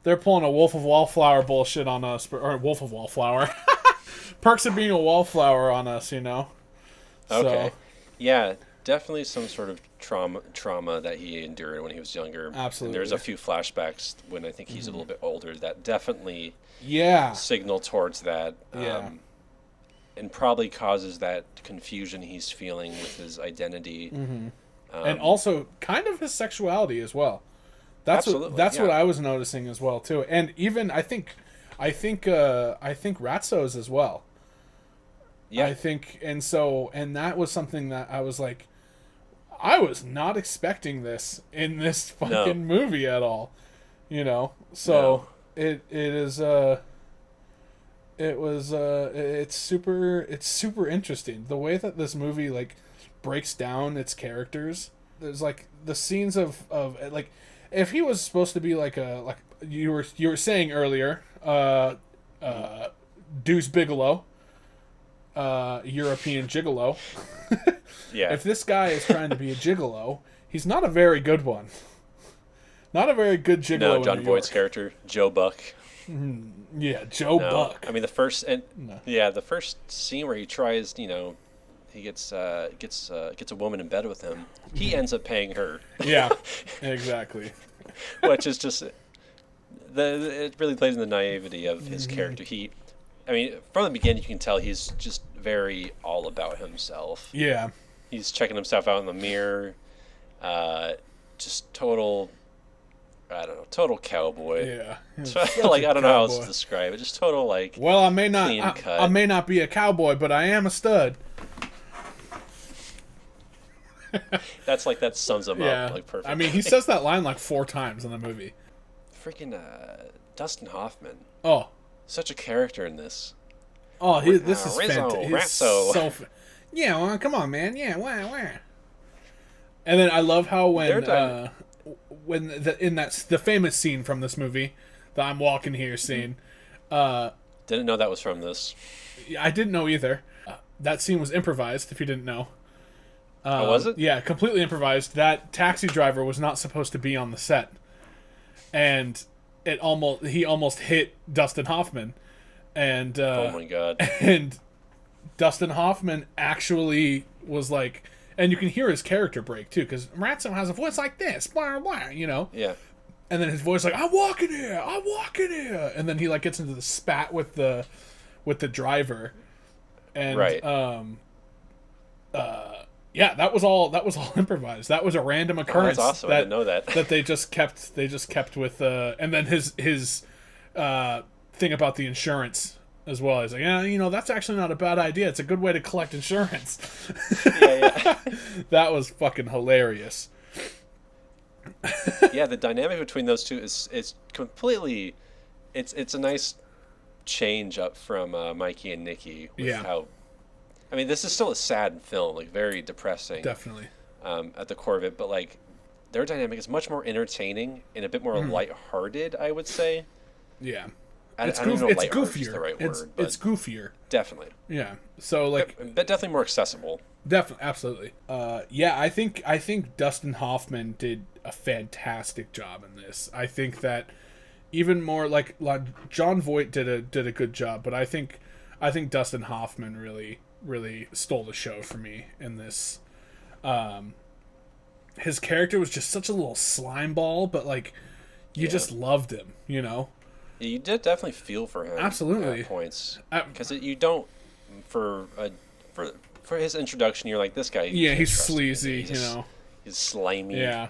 they're pulling a Wolf of Wallflower bullshit on us, or Wolf of Wallflower. Perks of being a wallflower on us, you know. Okay. So, Yeah, definitely some sort of trauma that he endured when he was younger. Absolutely. And there's a few flashbacks when I think he's a little bit older that definitely yeah, signal towards that. Yeah. And probably causes that confusion he's feeling with his identity. And also kind of his sexuality as well. That's what I was noticing as well too. And even I think Ratso's as well. Yeah. I think, and that was something that I was like, I was not expecting this in this fucking movie at all, you know. So it's super interesting the way that this movie like breaks down its characters. There's like the scenes of like, if he was supposed to be like you were saying earlier, Deuce Bigelow, European gigolo. Yeah. If this guy is trying to be a gigolo, he's not a very good one. Not a very good gigolo. No, John Voight's character, Joe Buck. Yeah, Joe Buck. I mean, the first scene where he tries, you know, he gets a woman in bed with him. He ends up paying her. Yeah, exactly. Which is just it really plays in the naivety of his character. I mean, from the beginning you can tell he's just very all about himself. Yeah. He's checking himself out in the mirror. Just total, I don't know, total cowboy. Yeah. Like, I don't know how else to describe it. Just total, like, well, I may not be a cowboy, but I am a stud. That sums him up like perfectly. I mean, he says that line like 4 times in the movie. Freaking Dustin Hoffman. Oh. Such a character in this. Oh, this is Rizzo, fantastic. Ratso. Yeah, well, come on, man. Yeah, where? And then I love how the famous scene from this movie, the I'm walking here scene. Didn't know that was from this. I didn't know either. That scene was improvised, if you didn't know. Oh, was it? Yeah, completely improvised. That taxi driver was not supposed to be on the set. And he almost hit Dustin Hoffman. And oh my god. And Dustin Hoffman actually was like, and you can hear his character break too, because Ratso has a voice like this, blah blah, you know. Yeah. And then his voice like, I'm walking here, and then he like gets into the spat with the driver, and right. Yeah, that was all improvised. That was a random occurrence. Oh, that's awesome. I didn't know that. That they just kept with and then his thing about the insurance as well. He's like, yeah, you know, that's actually not a bad idea. It's a good way to collect insurance. Yeah. That was fucking hilarious. Yeah, the dynamic between those two is completely. It's a nice change up from Mikey and Nicky. With how, I mean, this is still a sad film, like very depressing. Definitely. At the core of it, but like their dynamic is much more entertaining and a bit more lighthearted, I would say. Yeah. I don't know if lighthearted is the right word. It's goofier. Definitely. Yeah. So like, but definitely more accessible. Definitely, absolutely. Yeah, I think Dustin Hoffman did a fantastic job in this. I think that even more like John Voight did a good job, but I think Dustin Hoffman really stole the show for me in this. His character was just such a little slime ball, but like you just loved him, you know. You did definitely feel for him. Absolutely. At points, because you don't for his introduction. You're like, this guy. Yeah, he's sleazy, you know. He's slimy. Yeah.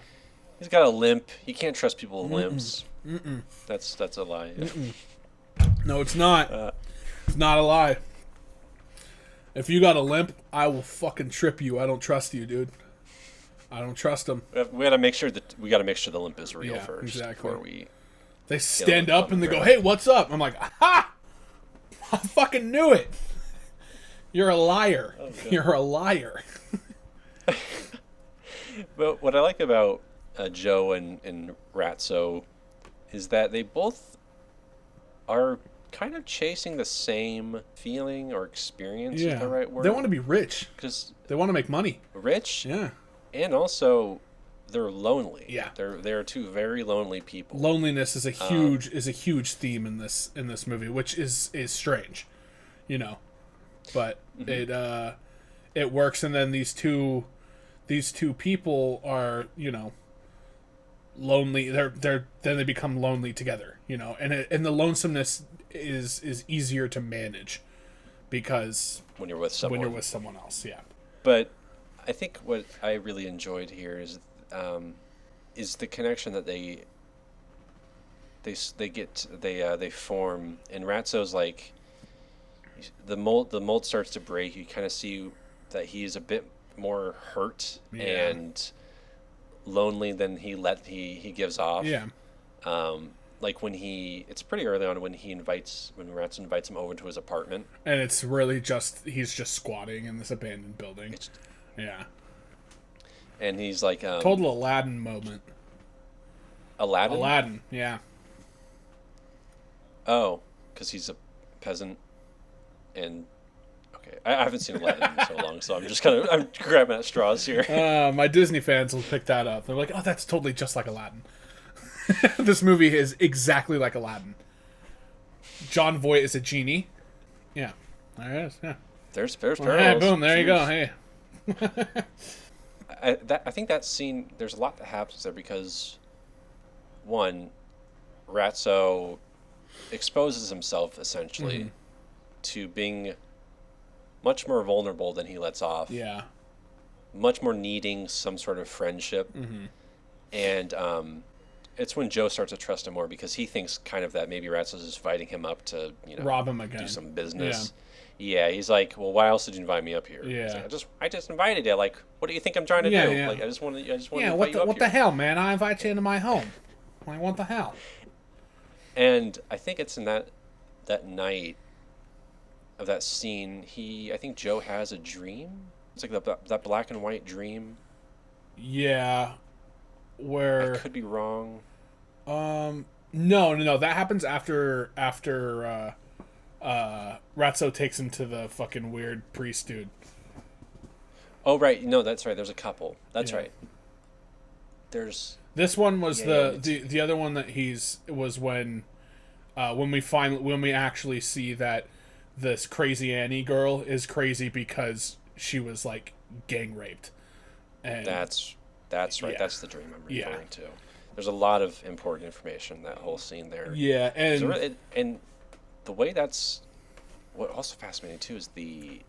He's got a limp. You can't trust people with limps. That's a lie. No, it's not. It's not a lie. If you got a limp, I will fucking trip you. I don't trust you, dude. I don't trust them. We gotta make sure the limp is real first exactly. before we. They stand up and they go, "Hey, what's up?" I'm like, "Ha! I fucking knew it. You're a liar. Oh, you're a liar." But what I like about Joe and Ratso is that they both are kind of chasing the same feeling or experience. Is the right word? They want to be rich because they want to make money. Rich, yeah, and also they're lonely. Yeah, they're two very lonely people. Loneliness is a huge theme in this movie, which is strange, you know, but it works. And then these two people are, you know, lonely. Then they become lonely together, you know, and the lonesomeness is easier to manage because when you're with someone else, yeah. But I think what I really enjoyed here is the connection that they form. And Ratso's like the mold starts to break. You kind of see that he's a bit more hurt and lonely than he gives off. Yeah. Like it's pretty early on when Ratso invites him over to his apartment. And it's really he's just squatting in this abandoned building. Yeah. And he's like total Aladdin moment. Aladdin, yeah. Oh, because he's a peasant, and okay, I haven't seen Aladdin in so long, so I'm grabbing at straws here. My Disney fans will pick that up. They're like, "Oh, that's totally just like Aladdin." This movie is exactly like Aladdin. John Voight is a genie. Yeah, there it is. Yeah, there's parallels. Hey, boom! There you go. Hey. I think that scene. There's a lot that happens there because, one, Ratso exposes himself essentially to being much more vulnerable than he lets off. Yeah. Much more needing some sort of friendship, and it's when Joe starts to trust him more because he thinks kind of that maybe Ratso's just fighting him up to, you know, rob him again, do some business. Yeah, he's like, well, why else did you invite me up here? Yeah, like, I just invited you. Like, what do you think I'm trying to do? Yeah. Like, I just want to invite you up what the here. hell, man? I invite you into my home. Like, what the hell? And I think it's in that night of that scene. I think Joe has a dream. It's like that black and white dream. Yeah, where I could be wrong. No. That happens after Ratso takes him to the fucking weird priest dude. Oh right, no, that's right. There's a couple. That's right. This one was the other one that was when we actually see that this crazy Annie girl is crazy because she was like gang raped. And that's right. That's the dream I'm referring to. There's a lot of important information in that whole scene there. Yeah, and the way what also fascinating too is the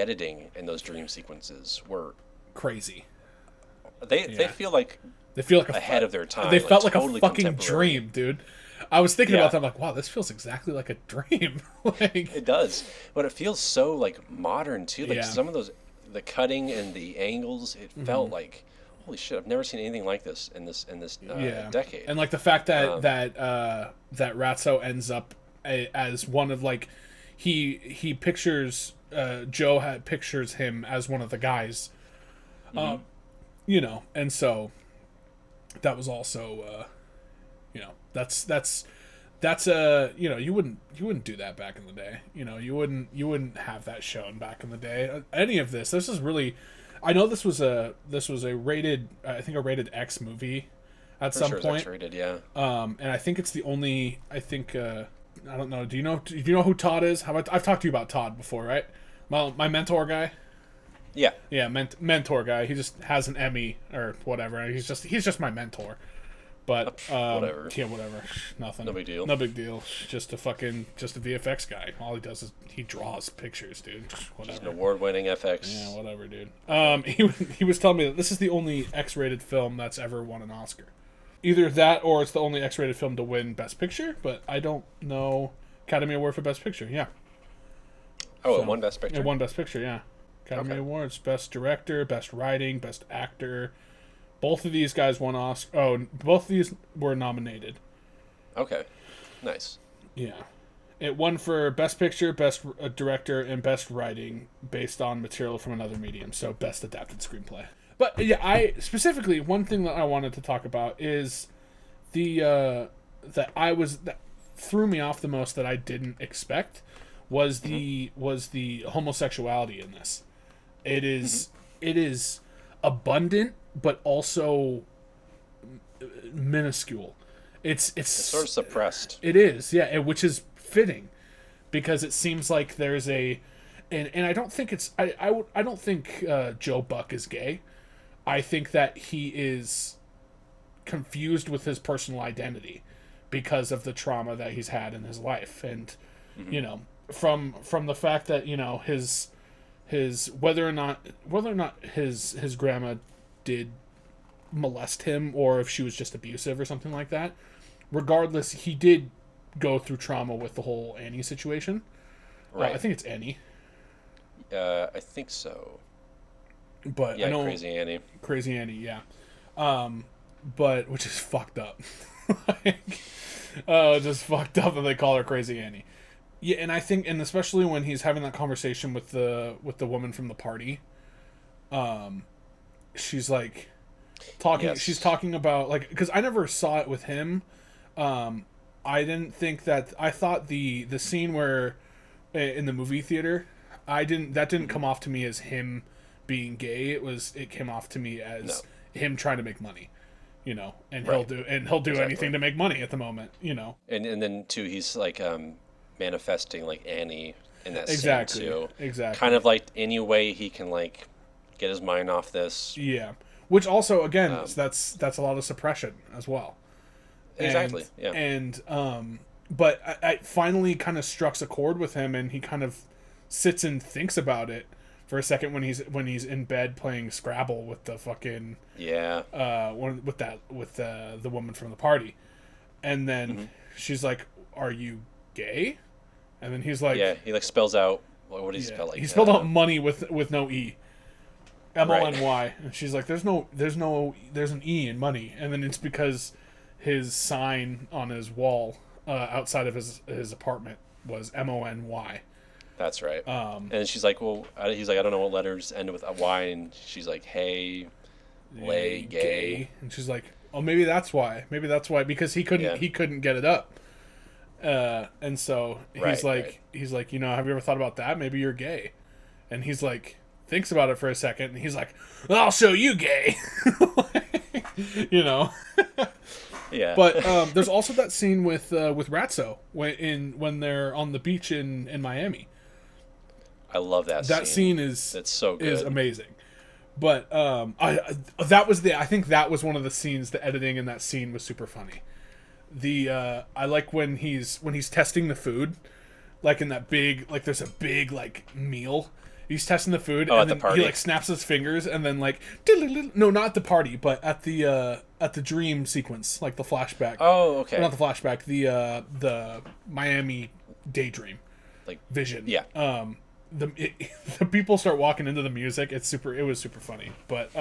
editing in those dream sequences were crazy. They feel like ahead of their time. They felt like totally a fucking dream, dude. I was thinking about that. I'm like, wow, this feels exactly like a dream. It does, but it feels so like modern too. Like some of the cutting and the angles, it felt like, holy shit! I've never seen anything like this in this decade. And like the fact that that Ratso ends up as one of like he pictures Joe pictures him as one of the guys, you know, and so that was also you know that's you know, you wouldn't do that back in the day. You know, you wouldn't have that shown back in the day. Any of this is really, I know this was a rated, I think a rated X movie at some point. X-rated, yeah. And I think it's the only, I don't know. Do you know who Todd is? I've talked to you about Todd before, right? My mentor guy. Yeah. Yeah, mentor guy. He just has an Emmy or whatever. He's just my mentor. But whatever. Yeah, whatever. Nothing. No big deal. No big deal. Just a VFX guy. All he does is he draws pictures, dude. Whatever. Just an award-winning FX. Yeah, whatever, dude. He was telling me that this is the only X-rated film that's ever won an Oscar. Either that or it's the only X-rated film to win Best Picture, but I don't know. Academy Award for Best Picture. Yeah. Oh, So, it won Best Picture? It won Best Picture, yeah. Academy Awards, Best Director, Best Writing, Best Actor. Both of these guys won Oscar. Oh, both of these were nominated. Okay. Nice. Yeah. It won for Best Picture, Best Director, and Best Writing based on material from another medium. So Best Adapted Screenplay. But yeah, specifically one thing that I wanted to talk about is that threw me off the most that I didn't expect was the homosexuality in this. It is abundant but also minuscule. It's sort of suppressed. It is, yeah, which is fitting because it seems like there's and I don't think I don't think Joe Buck is gay. I think that he is confused with his personal identity because of the trauma that he's had in his life, and you know, from the fact that, you know, his whether or not his grandma did molest him or if she was just abusive or something like that, regardless, he did go through trauma with the whole Annie situation. Right. I think it's Annie. I think so. But yeah, I know Crazy Annie, yeah. But which is fucked up. Just fucked up that they call her Crazy Annie. Yeah, and I think, and especially when he's having that conversation with the woman from the party, she's like talking. Yes. She's talking about, like, because I never saw it with him. I didn't think that. I thought the scene where in the movie theater, that didn't come off to me as him being gay. It came off to me as him trying to make money, you know, and he'll do exactly. anything to make money at the moment, you know. And then too, he's like manifesting like Annie in that scene too. Exactly. Kind of like any way he can like get his mind off this. Yeah. Which also, again, that's a lot of suppression as well. Exactly. Yeah. And but I finally kind of struck a chord with him, and he kind of sits and thinks about it for a second when he's in bed playing Scrabble with the fucking with the woman from the party, and then she's like, "Are you gay?" And then he's like, he like spells out what did he spell, like he spelled out money with no e, MONY, and she's like, there's an e in money, and then it's because his sign on his wall outside of his apartment was MONY. That's right. And she's like, he's like, I don't know what letters end with a Y, and she's like, hey, lay, gay. And she's like, oh, maybe that's why, because he couldn't get it up. And so he's like, you know, have you ever thought about that? Maybe you're gay. And he's like, thinks about it for a second, and he's like, I'll show you gay. You know. Yeah. But there's also that scene with Ratso when they're on the beach in Miami. I love that scene. That scene is so good. Is amazing. But I think that was one of the scenes. The editing in that scene was super funny. I like when he's testing the food, like in that big, like there's a big like meal. He's testing the food, and then he like snaps his fingers, and then like no, not at the party, but at the dream sequence, like the flashback. Oh, okay. Not the flashback, the Miami daydream, like vision. Yeah. The people start walking into the music. It was super funny, but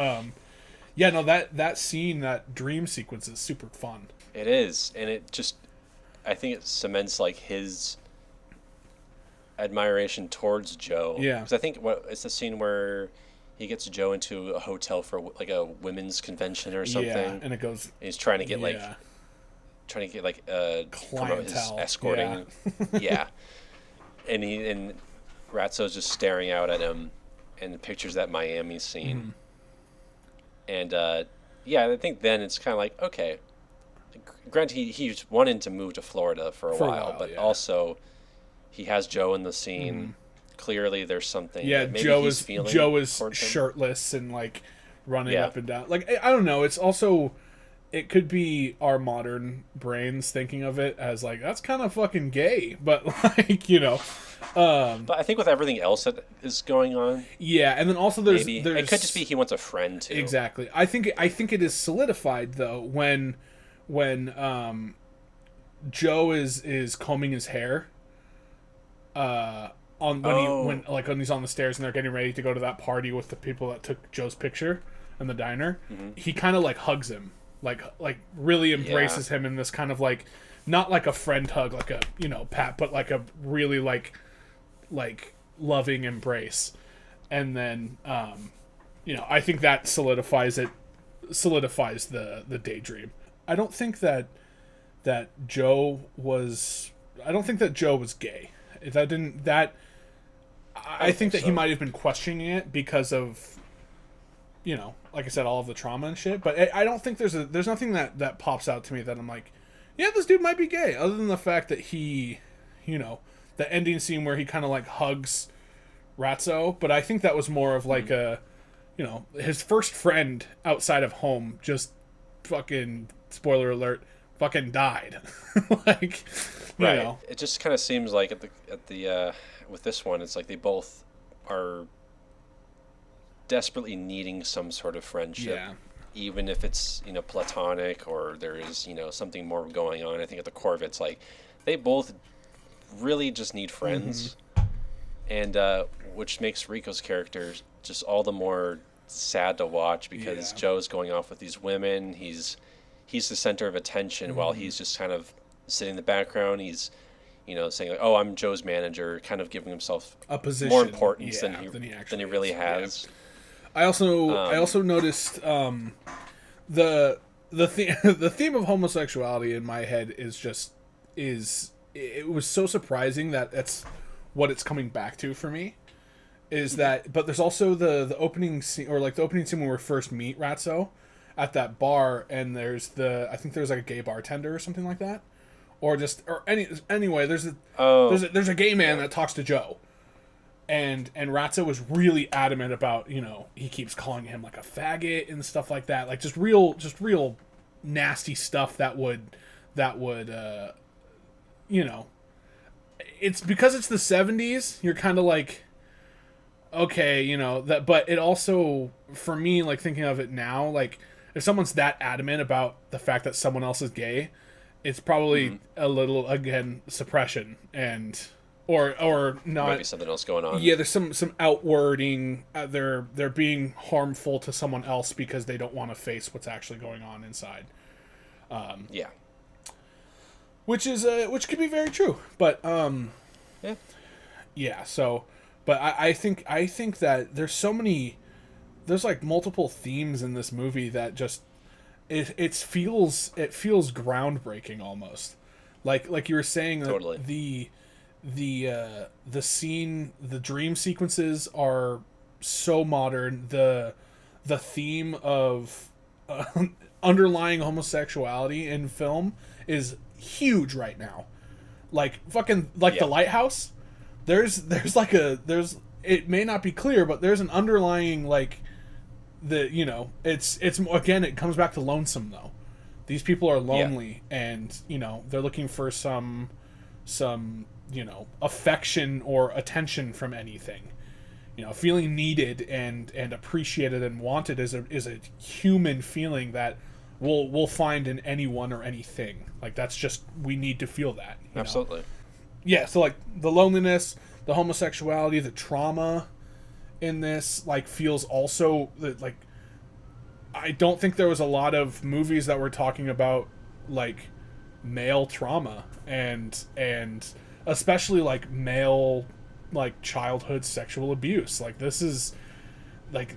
yeah, no, that scene, that dream sequence is super fun. It is, and I think it cements like his admiration towards Joe. Yeah. Because I think it's the scene where he gets Joe into a hotel for like a women's convention or something. Yeah, and it goes. And he's trying to get promote his escorting. Yeah. And Ratso's just staring out at him, and pictures that Miami scene. And I think then it's kind of like, okay. Granted, he's wanting to move to Florida for a while, but also he has Joe in the scene. Clearly, there's something. Yeah, maybe Joe is shirtless and like running up and down. Like, I don't know. It's also, it could be our modern brains thinking of it as like, that's kind of fucking gay, but like, you know. But I think with everything else that is going on, and then also there's it could just be he wants a friend too. Exactly. I think it is solidified though when Joe is combing his hair on when he's on the stairs and they're getting ready to go to that party with the people that took Joe's picture in the diner. Mm-hmm. He kind of like hugs him, like really embraces him in this kind of like, not like a friend hug, like a pat, but like a really like loving embrace. And then I think that solidifies the daydream. I don't think that Joe was gay. I think that he might have been questioning it because of, like I said, all of the trauma and shit. But I don't think there's nothing that pops out to me that I'm like, yeah, this dude might be gay. Other than the fact that he, the ending scene where he kind of like hugs Ratso. But I think that was more of like his first friend outside of home just fucking, spoiler alert, fucking died. Like, right. It just kind of seems like at the with this one, it's like they both are desperately needing some sort of friendship, even if it's platonic or there is something more going on. I think at the core of it's like they both really just need friends, and which makes Rico's character just all the more sad to watch because Joe's going off with these women. He's the center of attention while he's just kind of sitting in the background. He's saying like, "Oh, I'm Joe's manager," kind of giving himself a position, more importance than he really has. Yeah. I also noticed the theme of homosexuality in my head it was so surprising that that's what it's coming back to for me. Is that, but there's also the opening scene, or like the opening scene when we first meet Ratso at that bar, and I think there's like a gay bartender or something like that, anyway, there's a gay man that talks to Joe, and Ratso was really adamant about he keeps calling him like a faggot and stuff like that, like just real nasty stuff that would it's because it's the 70s, you're kind of like, okay, that, but it also, for me, like thinking of it now, like if someone's that adamant about the fact that someone else is gay, it's probably a little, again, suppression and or not, maybe something else going on. Yeah, there's some outwarding. They're being harmful to someone else because they don't want to face what's actually going on inside. Which could be very true, but so. But I think that there's like multiple themes in this movie that just it feels groundbreaking almost, like you were saying. Totally. The scene, the dream sequences are so modern. The theme of underlying homosexuality in film is huge right now. Like fucking The Lighthouse. There's it may not be clear, but there's an underlying it's again, it comes back to lonesome though. These people are lonely and they're looking for some affection or attention from anything. Feeling needed and appreciated and wanted is a human feeling that we'll find in anyone or anything. Like that's just, we need to feel that. Absolutely. Yeah, so like the loneliness, the homosexuality, the trauma in this feels also like, I don't think there was a lot of movies that were talking about like male trauma and especially like male childhood sexual abuse. Like this is like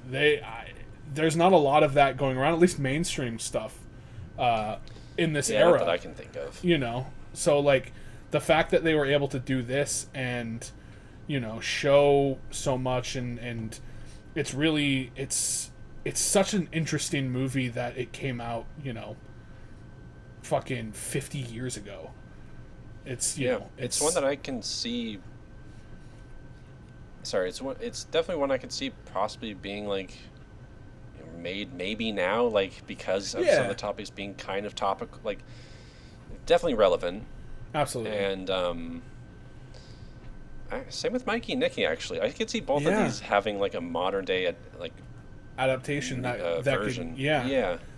there's not a lot of that going around, at least mainstream stuff in this era not that I can think of. So like the fact that they were able to do this and show so much and it's really it's such an interesting movie that it came out fucking 50 years ago. It's it's one that I can see. Sorry, it's definitely one I can see possibly being like made maybe now, like because of some of the topics being kind of definitely relevant. Absolutely. And same with Mikey and Nicky, actually. I could see both of these having like a modern day adaptation that version.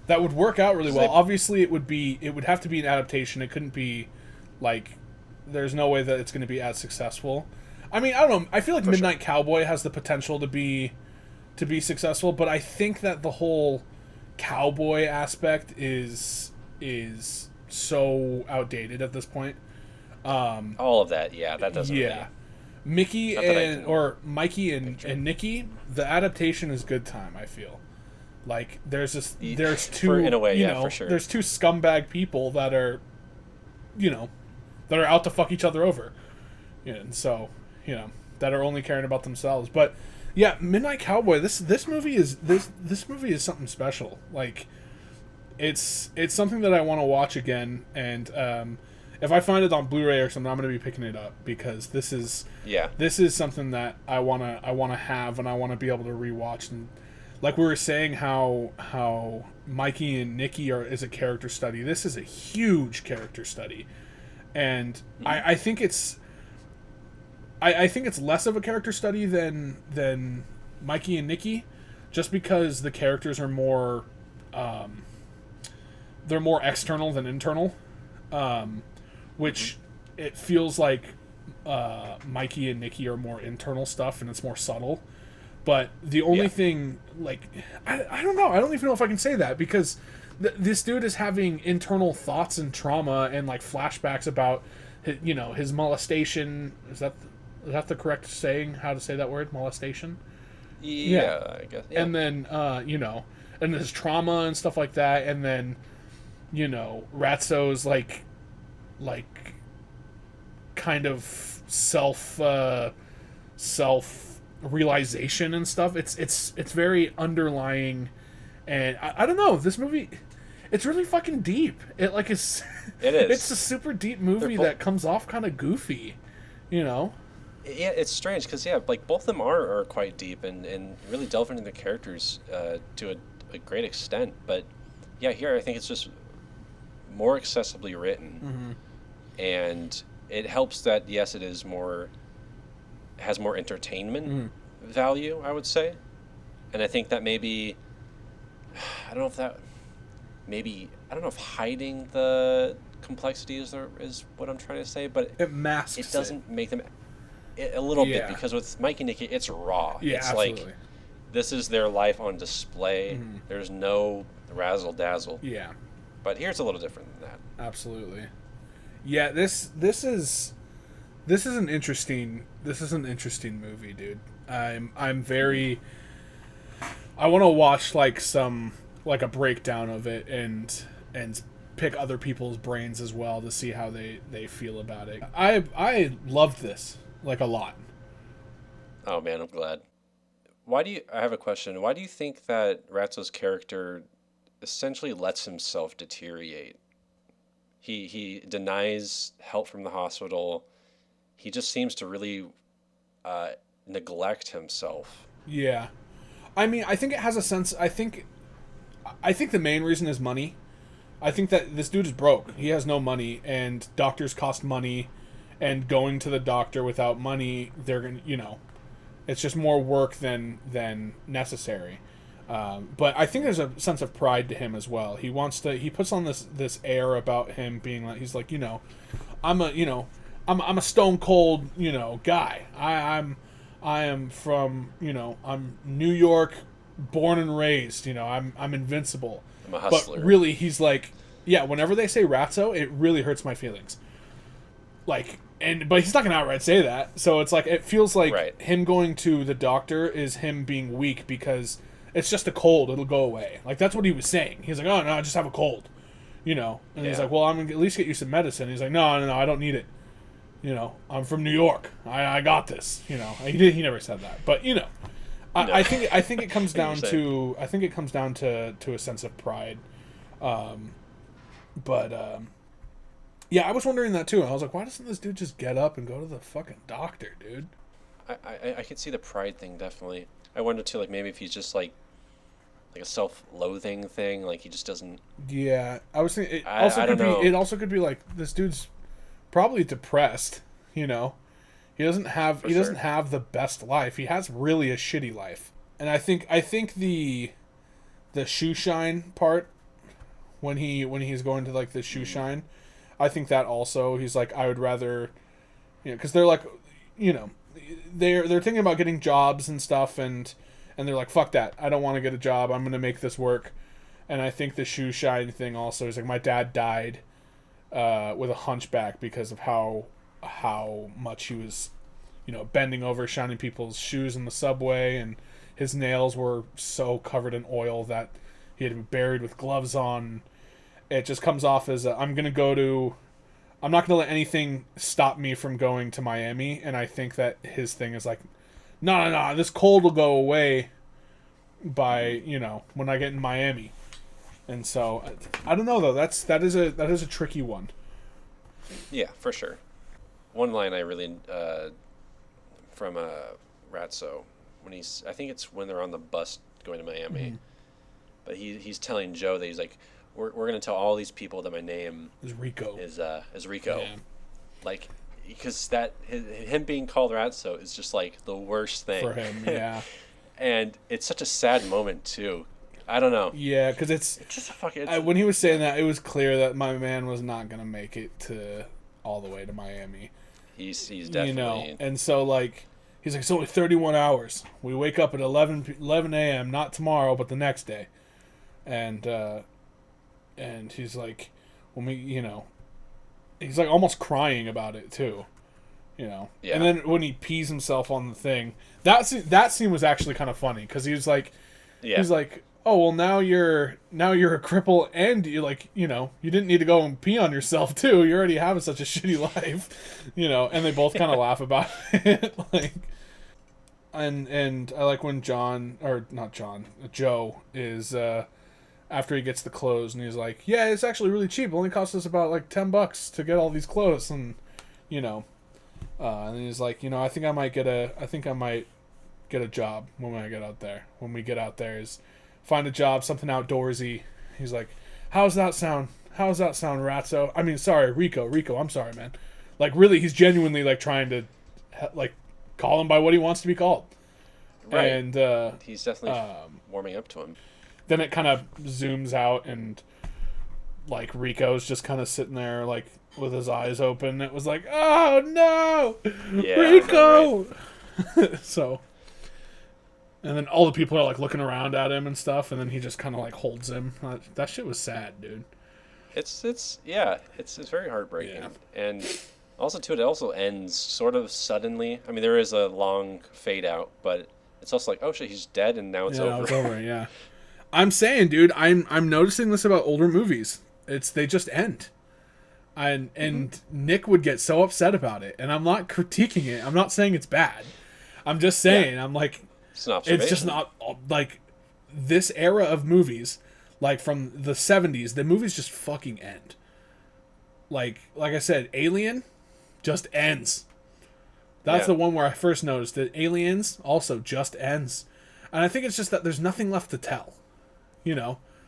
That would work out really well. Obviously, it would have to be an adaptation. It couldn't be like, there's no way that it's going to be as successful. I mean, I don't know. I feel like For Midnight sure. Cowboy has the potential to be successful, but I think that the whole cowboy aspect is so outdated at this point. All of that, yeah, that doesn't really. Yeah. Mickey Not that I and can or Mikey picture. and Nicky, the adaptation is good time, I feel. Like there's two In a way, you yeah, know, for sure. there's two scumbag people that are you know, that are out to fuck each other over. Yeah, and so, that are only caring about themselves. But yeah, Midnight Cowboy, this movie is this movie is something special. Like it's something that I want to watch again, and if I find it on Blu-ray or something, I'm going to be picking it up because Yeah. this is something that I wanna have, and I want to be able to rewatch. And like we were saying, how Mikey and Nicky is a character study. This is a huge character study, and I think it's I think it's less of a character study than Mikey and Nicky, just because the characters are more they're more external than internal, which it feels like Mikey and Nicky are more internal stuff and it's more subtle. But the only thing, like, I don't know. I don't even know if I can say that because this dude is having internal thoughts and trauma and like flashbacks about his molestation. Is that the correct saying? How to say that word? Molestation. Yeah, I guess. Yeah. And then and his trauma and stuff like that, and then Ratso's like kind of self realization and stuff. It's very underlying, and I don't know. This movie, it's really fucking deep. It like is. It is. It's a super deep movie that comes off kind of goofy, Yeah, it's strange because like both of them are quite deep and really delve into the characters to a great extent. But yeah, here I think it's just more accessibly written, and it helps that yes, it is has more entertainment value, I would say, and I think that maybe I don't know if hiding the complexity is what I'm trying to say, but it masks. It doesn't make them a little bit Yeah. because with Mike and Nicky, it's raw. Yeah, it's absolutely. like this is their life on display. There's no razzle dazzle. Yeah, But here's a little different than that. absolutely. Yeah, this is an interesting movie, dude. I'm very. I want to watch like a breakdown of it and pick other people's brains as well to see how they feel about it. I loved this like a lot. Oh man, I'm glad. I have a question. Why do you think that Ratzo's character essentially lets himself deteriorate? He denies help from the hospital. He just seems to really neglect himself. Yeah, I mean, I think it has a sense. I think the main reason is money. I think that this dude is broke. He has no money, and doctors cost money, and going to the doctor without money, they're gonna, it's just more work than necessary. But I think there's a sense of pride to him as well. He puts on this air about him being like, he's like, I'm a stone cold, guy. I am from, I'm New York, born and raised. I'm invincible. I'm a hustler. But really, he's like, yeah. Whenever they say Ratso, it really hurts my feelings. Like, but he's not gonna outright say that. So it's like it feels like him going to the doctor is him being weak because it's just a cold. It'll go away. Like that's what he was saying. He's like, oh no, I just have a cold. And he's like, well, I'm gonna at least get you some medicine. He's like, no, I don't need it. I'm from New York. I got this. He never said that, but no. I think it comes down to a sense of pride, yeah, I was wondering that too. I was like, why doesn't this dude just get up and go to the fucking doctor, dude? I could see the pride thing definitely. I wonder too, like maybe if he's just like a self-loathing thing, like he just doesn't. Yeah, I was thinking. It also could be like this dude's probably depressed. He doesn't have the best life. He has really a shitty life. And I think the shoe shine part when he's going to like the shoe shine, I think that also he's like I would rather, because they're like, they're thinking about getting jobs and stuff, and they're like, fuck that, I don't want to get a job, I'm gonna make this work. And I think the shoe shine thing also is like, my dad died with a hunchback because of how much he was, bending over shining people's shoes in the subway, and his nails were so covered in oil that he had to be buried with gloves on. It just comes off as I'm not going to let anything stop me from going to Miami. And I think that his thing is like, no, this cold will go away by, when I get in Miami. And so I don't know though. That is a tricky one. Yeah, for sure. One line I really from Ratso, I think it's when they're on the bus going to Miami, mm-hmm. but he's telling Joe that he's like, we're gonna tell all these people that my name is Rico. Is Rico, yeah. Like, because him being called Ratso is just like the worst thing for him. Yeah, and it's such a sad moment too. I don't know. Yeah, because it's just a fucking. When he was saying that, it was clear that my man was not gonna make it to all the way to Miami. He's definitely. And so like he's like, it's only 31 hours. We wake up at 11 a.m. not tomorrow, but the next day, and he's like, when we, he's like almost crying about it too, Yeah. And then when he pees himself on the thing, that scene was actually kind of funny because he was like, he's like, oh well, now you're a cripple and you didn't need to go and pee on yourself too. You're already having such a shitty life, and they both kind of laugh about it, like. And I like when Joe is after he gets the clothes and he's like, yeah, it's actually really cheap. It only cost us about like $10 to get all these clothes, and and he's like, I think I might get a job when I get out there. When we get out there, is find a job, something outdoorsy. He's like, how's that sound, Ratso? I mean, sorry, Rico, I'm sorry, man. Like, really, he's genuinely like trying to like call him by what he wants to be called. Right. And he's definitely warming up to him. Then it kind of zooms out and like Rico's just kind of sitting there like with his eyes open. It was like, oh no, yeah, Rico. Right. So, and then all the people are like looking around at him and stuff, and then he just kind of like holds him. That shit was sad, dude. It's very heartbreaking, and also too, it also ends sort of suddenly. I mean, there is a long fade out, but it's also like, oh shit, he's dead, and now it's over. Now it's over, yeah. I'm saying, dude, I'm noticing this about older movies. They just end. And Nick would get so upset about it, and I'm not critiquing it. I'm not saying it's bad. I'm just saying, I'm like, it's just not like this era of movies, like from the 70s, the movies just fucking end. Like I said, Alien just ends. That's the one where I first noticed that Aliens also just ends. And I think it's just that there's nothing left to tell.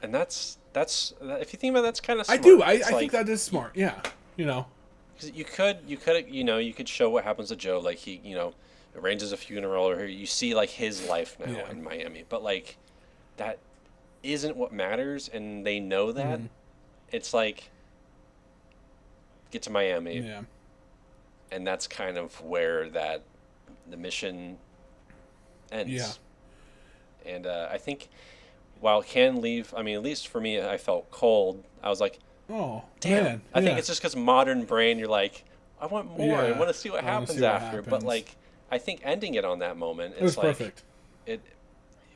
And that's if you think about it, that's kind of smart. I do. I think that is smart. Yeah. Because you could show what happens to Joe, like he, arranges a funeral, or you see like his life now in Miami. But like that isn't what matters, and they know that. It's like get to Miami. Yeah. And that's kind of where the mission ends. Yeah. And I think while it can leave, I mean, at least for me, I felt cold. I was like, oh, damn. Man. I think it's just because modern brain, you're like, I want more. I want to see what happens after. But like, I think ending it on that moment, it was like, perfect.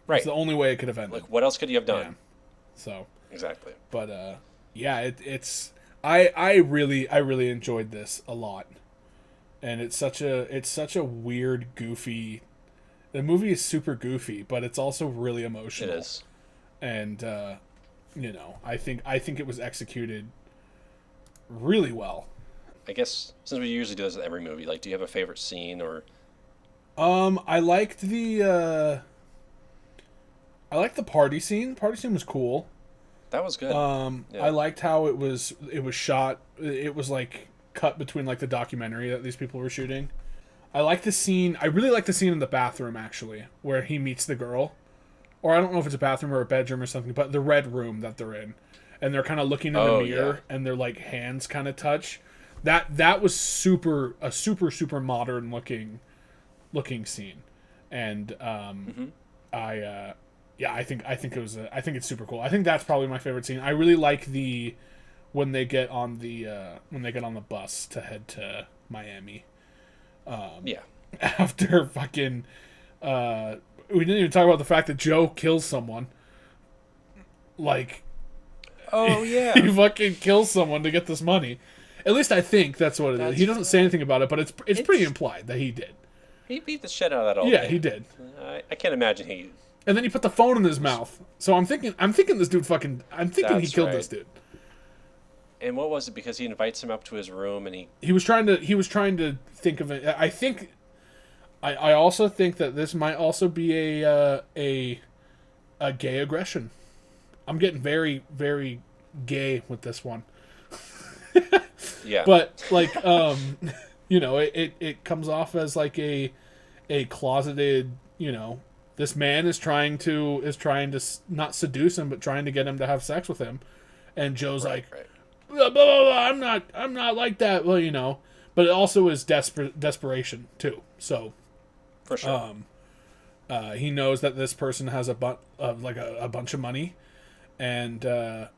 Right. It's the only way it could have ended. Like, what else could you have done? Yeah. So. Exactly. But I really enjoyed this a lot. And it's such a weird, goofy. The movie is super goofy, but it's also really emotional. It is. And I think it was executed really well. I guess since we usually do this with every movie, like, do you have a favorite scene or? I liked the party scene. Party scene was cool. That was good. I liked how it was shot. It was like cut between like the documentary that these people were shooting. I like the scene. I really like the scene in the bathroom, actually, where he meets the girl. Or I don't know if it's a bathroom or a bedroom or something, but the red room that they're in. And they're kind of looking in the mirror, and their like hands kind of touch. That was super modern looking looking scene, and I think it was I think it's super cool. I think that's probably my favorite scene. I really like the when they get on the bus to head to Miami. Yeah. After fucking we didn't even talk about the fact that Joe kills someone. Like, oh yeah, he fucking kills someone to get this money. At least I think that's what it is. He doesn't say anything about it, but it's pretty implied that he did. He beat the shit out of that old Yeah, man. he did. I can't imagine he. And then he put the phone in his mouth. So I'm thinking this dude fucking. I'm thinking he killed this dude. And what was it? Because he invites him up to his room, and he was trying to think of it. I think. I also think that this might also be a gay aggression. I'm getting very, very gay with this one. Yeah. But like, it comes off as like a closeted, this man is trying to not seduce him, but trying to get him to have sex with him, and Joe's right. Blah, blah, blah, I'm not like that. Well, but it also is desperation too. So, for sure, he knows that this person has a bunch of money, and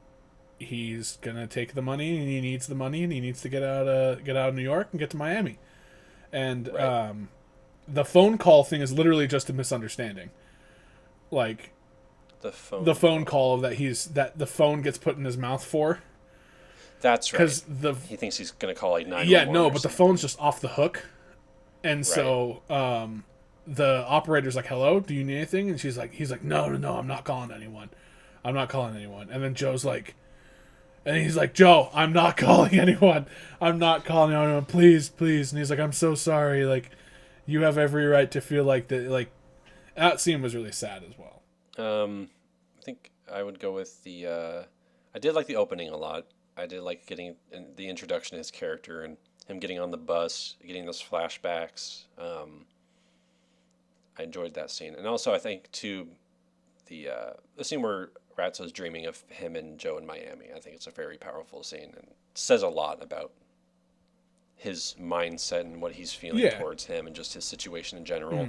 he's gonna take the money, and he needs the money, and he needs to get out of New York and get to Miami, and right. The phone call thing is literally just a misunderstanding. Like, the phone call that the phone gets put in his mouth for. That's right. Because he thinks he's gonna call like 911. Yeah, no, but the phone's just off the hook, and so the operator's like, "Hello, do you need anything?" And he's like, "No, I'm not calling anyone. I'm not calling anyone." And then Joe's like, and he's like, "Joe, I'm not calling anyone. I'm not calling anyone. Please." And he's like, "I'm so sorry. Like, you have every right to feel like that." Like, that scene was really sad as well. I think I would go with the. I did like the opening a lot. I did like getting the introduction to his character and him getting on the bus, getting those flashbacks. I enjoyed that scene, and also I think too, the scene where Ratso's dreaming of him and Joe in Miami. I think it's a very powerful scene and says a lot about his mindset and what he's feeling towards him and just his situation in general.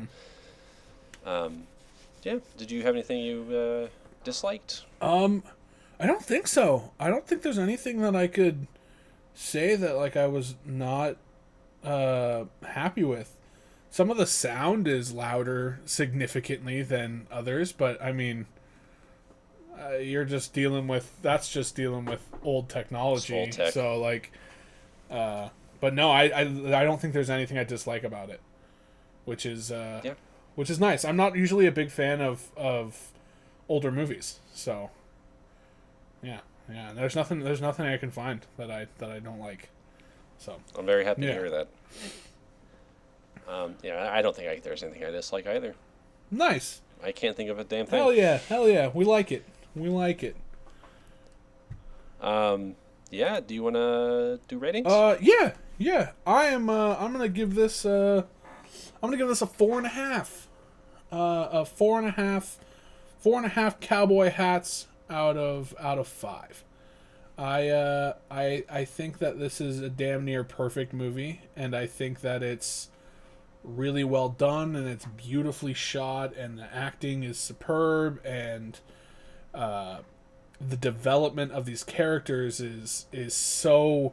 Yeah. Did you have anything you disliked? I don't think so. I don't think there's anything that I could say that like I was not happy with. Some of the sound is louder significantly than others, but I mean, you're just dealing with old technology. Old tech. So like, but no, I don't think there's anything I dislike about it, which is nice. I'm not usually a big fan of older movies, so. Yeah. There's nothing I can find that I don't like. So I'm very happy to hear that. I don't think there's anything I dislike either. Nice. I can't think of a damn thing. Hell yeah. We like it. Yeah. Do you want to do ratings? Yeah. I'm gonna give this a 4.5. A 4.5 cowboy hats out of 5. I think that this is a damn near perfect movie, and I think that it's really well done, and it's beautifully shot, and the acting is superb, and the development of these characters is so,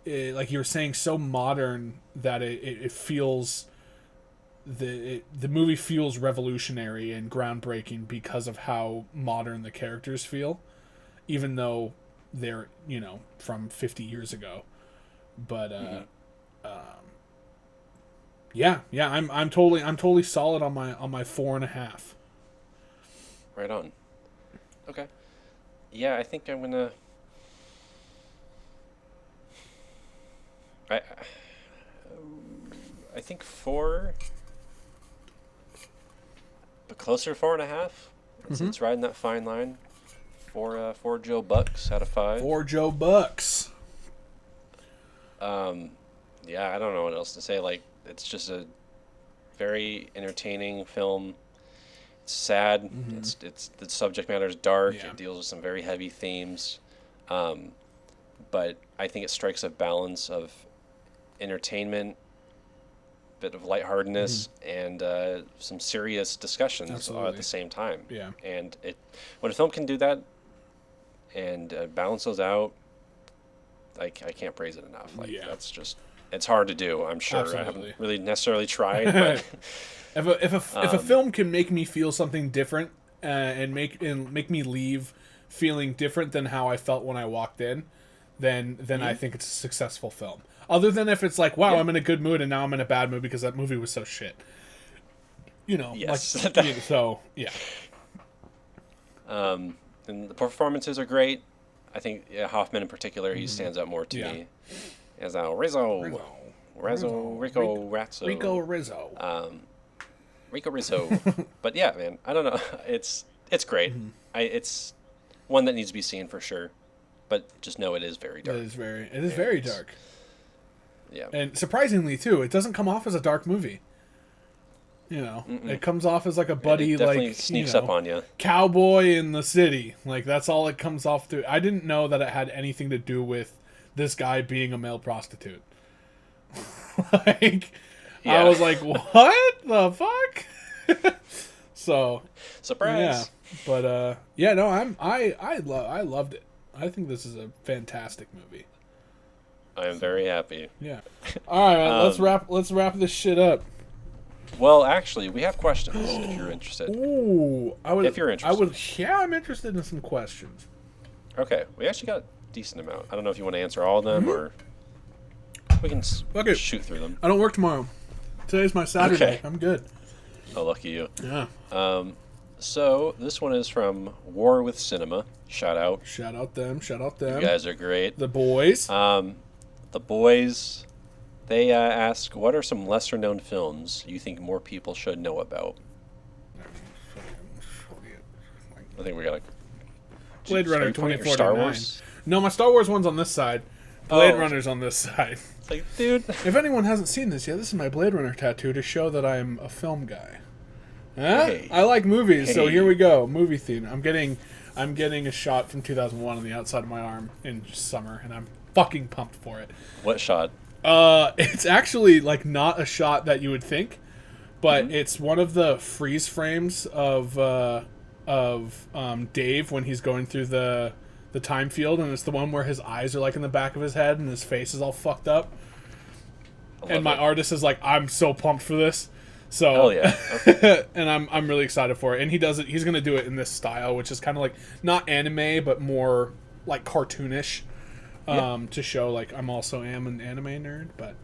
like you were saying, so modern that it feels. The movie feels revolutionary and groundbreaking because of how modern the characters feel, even though they're from 50 years ago. But I'm totally solid on my 4.5. Right on. Okay. Yeah, I think I'm gonna. I think 4. But closer to 4.5. It's riding that fine line. 4 Joe Bucks out of 5. 4 Joe Bucks. Yeah, I don't know what else to say. Like, it's just a very entertaining film. It's sad. It's the subject matter is dark. Yeah. It deals with some very heavy themes. But I think it strikes a balance of entertainment bit of lightheartedness and some serious discussions at the same time. Yeah. And when a film can do that and balance those out, I can't praise it enough. Like that's just, it's hard to do. I'm sure. Absolutely. I haven't really necessarily tried, but if a film can make me feel something different and make me leave feeling different than how I felt when I walked in, then I think it's a successful film. Other than if it's like, wow, I'm in a good mood and now I'm in a bad mood because that movie was so shit. Yes. Like, so yeah. And the performances are great. I think Hoffman in particular, he stands out more to me as Rico Rizzo. But yeah, man, I don't know. It's great. It's one that needs to be seen for sure. But just know it is very dark. It is very dark. Yeah. And surprisingly too, it doesn't come off as a dark movie. It comes off as like a buddy, it definitely like sneaks up on you. Cowboy in the city. Like that's all it comes off to. I didn't know that it had anything to do with this guy being a male prostitute. I was like, what the fuck? So surprise. Yeah, but I loved it. I think this is a fantastic movie. I am very happy. Yeah. All right, let's wrap this shit up. Well, actually, we have questions if you're interested. Ooh, if you're interested. Yeah, I'm interested in some questions. Okay, we actually got a decent amount. I don't know if you want to answer all of them or we can shoot through them. I don't work tomorrow. Today's my Saturday. Okay. I'm good. Oh, lucky you. Yeah. So this one is from War with Cinema. Shout out. Shout out them. You guys are great. The boys. The boys. They ask, what are some lesser-known films you think more people should know about? I think we got Blade Runner 2049. Star Wars? No, my Star Wars one's on this side. Blade Runner's on this side. It's like, dude. If anyone hasn't seen this yet, this is my Blade Runner tattoo to show that I'm a film guy. Huh? Hey. I like movies, so here we go. Movie theme. I'm getting a shot from 2001 on the outside of my arm in summer, and I'm fucking pumped for it. What shot? It's actually like not a shot that you would think, but it's one of the freeze frames of Dave when he's going through the time field, and it's the one where his eyes are like in the back of his head and his face is all fucked up. And my artist is like, I'm so pumped for this. So, hell yeah. Okay. And I'm really excited for it. And he does it. He's gonna do it in this style, which is kind of like not anime, but more like cartoonish. To show like I'm also am an anime nerd, but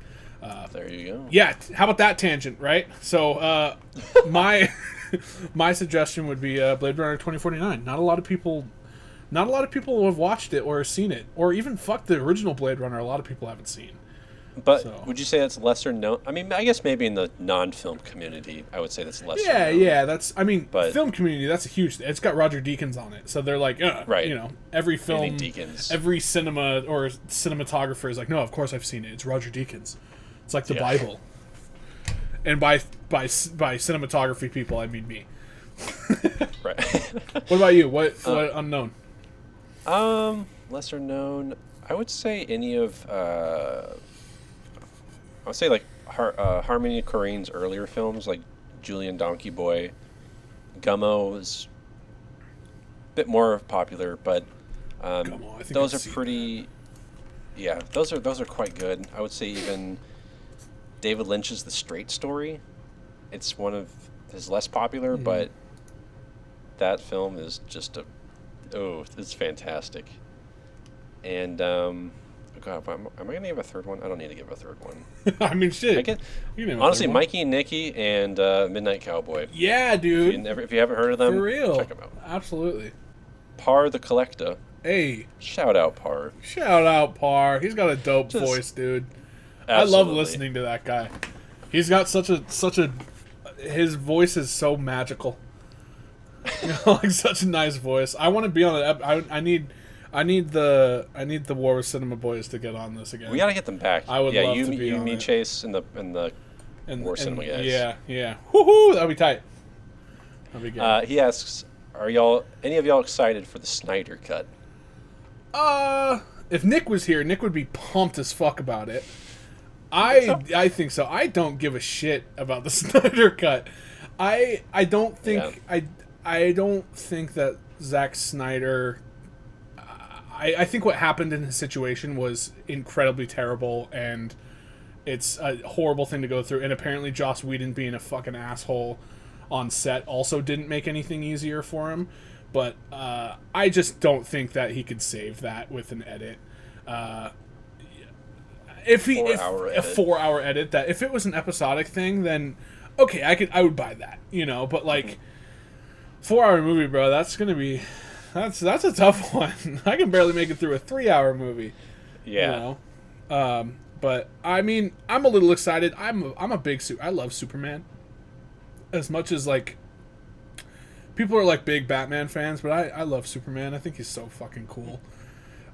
there you go. Yeah, how about that tangent, right? So my suggestion would be Blade Runner 2049. Not a lot of people have watched it or seen it, or even the original Blade Runner. A lot of people haven't seen. But would you say that's lesser known? I mean, I guess maybe in the non-film community, I would say that's lesser known. Yeah, film community, that's a huge thing. It's got Roger Deakins on it. So they're like, right. Every film, Deakins. Every cinema or cinematographer is like, no, of course I've seen it. It's Roger Deakins. It's like the Bible. And by cinematography people, I mean me. Right. What about you? What unknown? Lesser known, I would say any of... I would say like Harmony Korine's earlier films, like Julian Donkey Boy. Gummo is a bit more popular, but those are pretty. Yeah, those are quite good. I would say even David Lynch's The Straight Story. It's one of his less popular, but that film is just it's fantastic. And God, am I going to give a third one? I don't need to give a third one. I mean, shit. Honestly, Mikey and Nicky and Midnight Cowboy. Yeah, dude. If you haven't heard of them, for real, check them out. Absolutely. Par the Collector. Hey. Shout out, Par. Shout out, Par. He's got a dope voice, dude. Absolutely. I love listening to that guy. He's got such a his voice is so magical. Like such a nice voice. I want to be on it. I need the War with Cinema boys to get on this again. We gotta get them back. I would love to be on me, it. Chace, and the War Cinema guys. Yeah. Woohoo! That'll be tight. That'll be good. He asks, are any of y'all excited for the Snyder Cut? If Nick was here, Nick would be pumped as fuck about it. You think so? I think so. I don't give a shit about the Snyder cut. I don't think Yeah. I don't think that Zack Snyder. I think what happened in his situation was incredibly terrible, and it's a horrible thing to go through. And apparently, Joss Whedon being a fucking asshole on set also didn't make anything easier for him. But I just don't think that he could save that with an edit. Uh, if 4 hour a edit. 4 hour edit, that if it was an episodic thing, then okay, I would buy that, But like 4 hour movie, bro, that's a tough one. I can barely make it through a 3 hour movie. Yeah. But I mean, I'm a little excited. I'm a big I love Superman. As much as like people are like big Batman fans, but I love Superman. I think he's so fucking cool.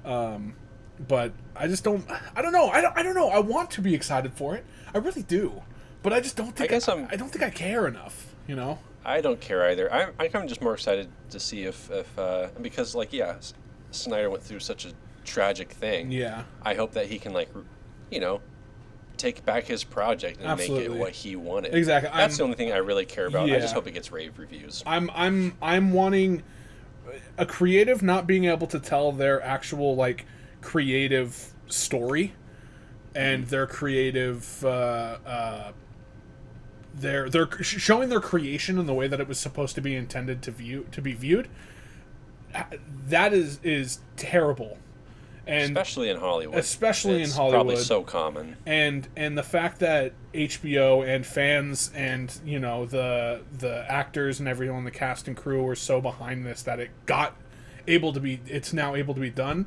But I just don't. I don't know. I don't know. I want to be excited for it. I really do. But I just don't think. I don't think I care enough. I don't care either. I'm kind of just more excited to see if because like Snyder went through such a tragic thing. Yeah. I hope that he can take back his project and Absolutely. make it what he wanted. Exactly. That's the only thing I really care about. Yeah. I just hope it gets rave reviews. I'm wanting a creative not being able to tell their actual like creative story and their creative they're showing their creation in the way that it was supposed to be intended to be viewed. That is terrible. And especially in Hollywood. It's probably so common. And the fact that HBO and fans and the actors and everyone in the cast and crew were so behind this that it's now able to be done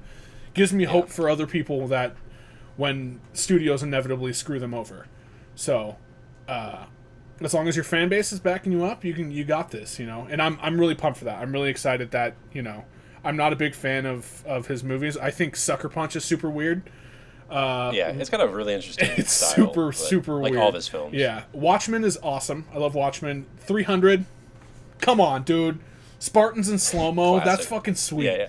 gives me hope for other people that when studios inevitably screw them over. So as long as your fan base is backing you up, you got this, And I'm really pumped for that. I'm really excited that, I'm not a big fan of his movies. I think Sucker Punch is super weird. It's got a really interesting it's style, super like weird. all of his films. Yeah. Watchmen is awesome. I love Watchmen. 300. Come on, dude. Spartans in slow-mo. That's fucking sweet.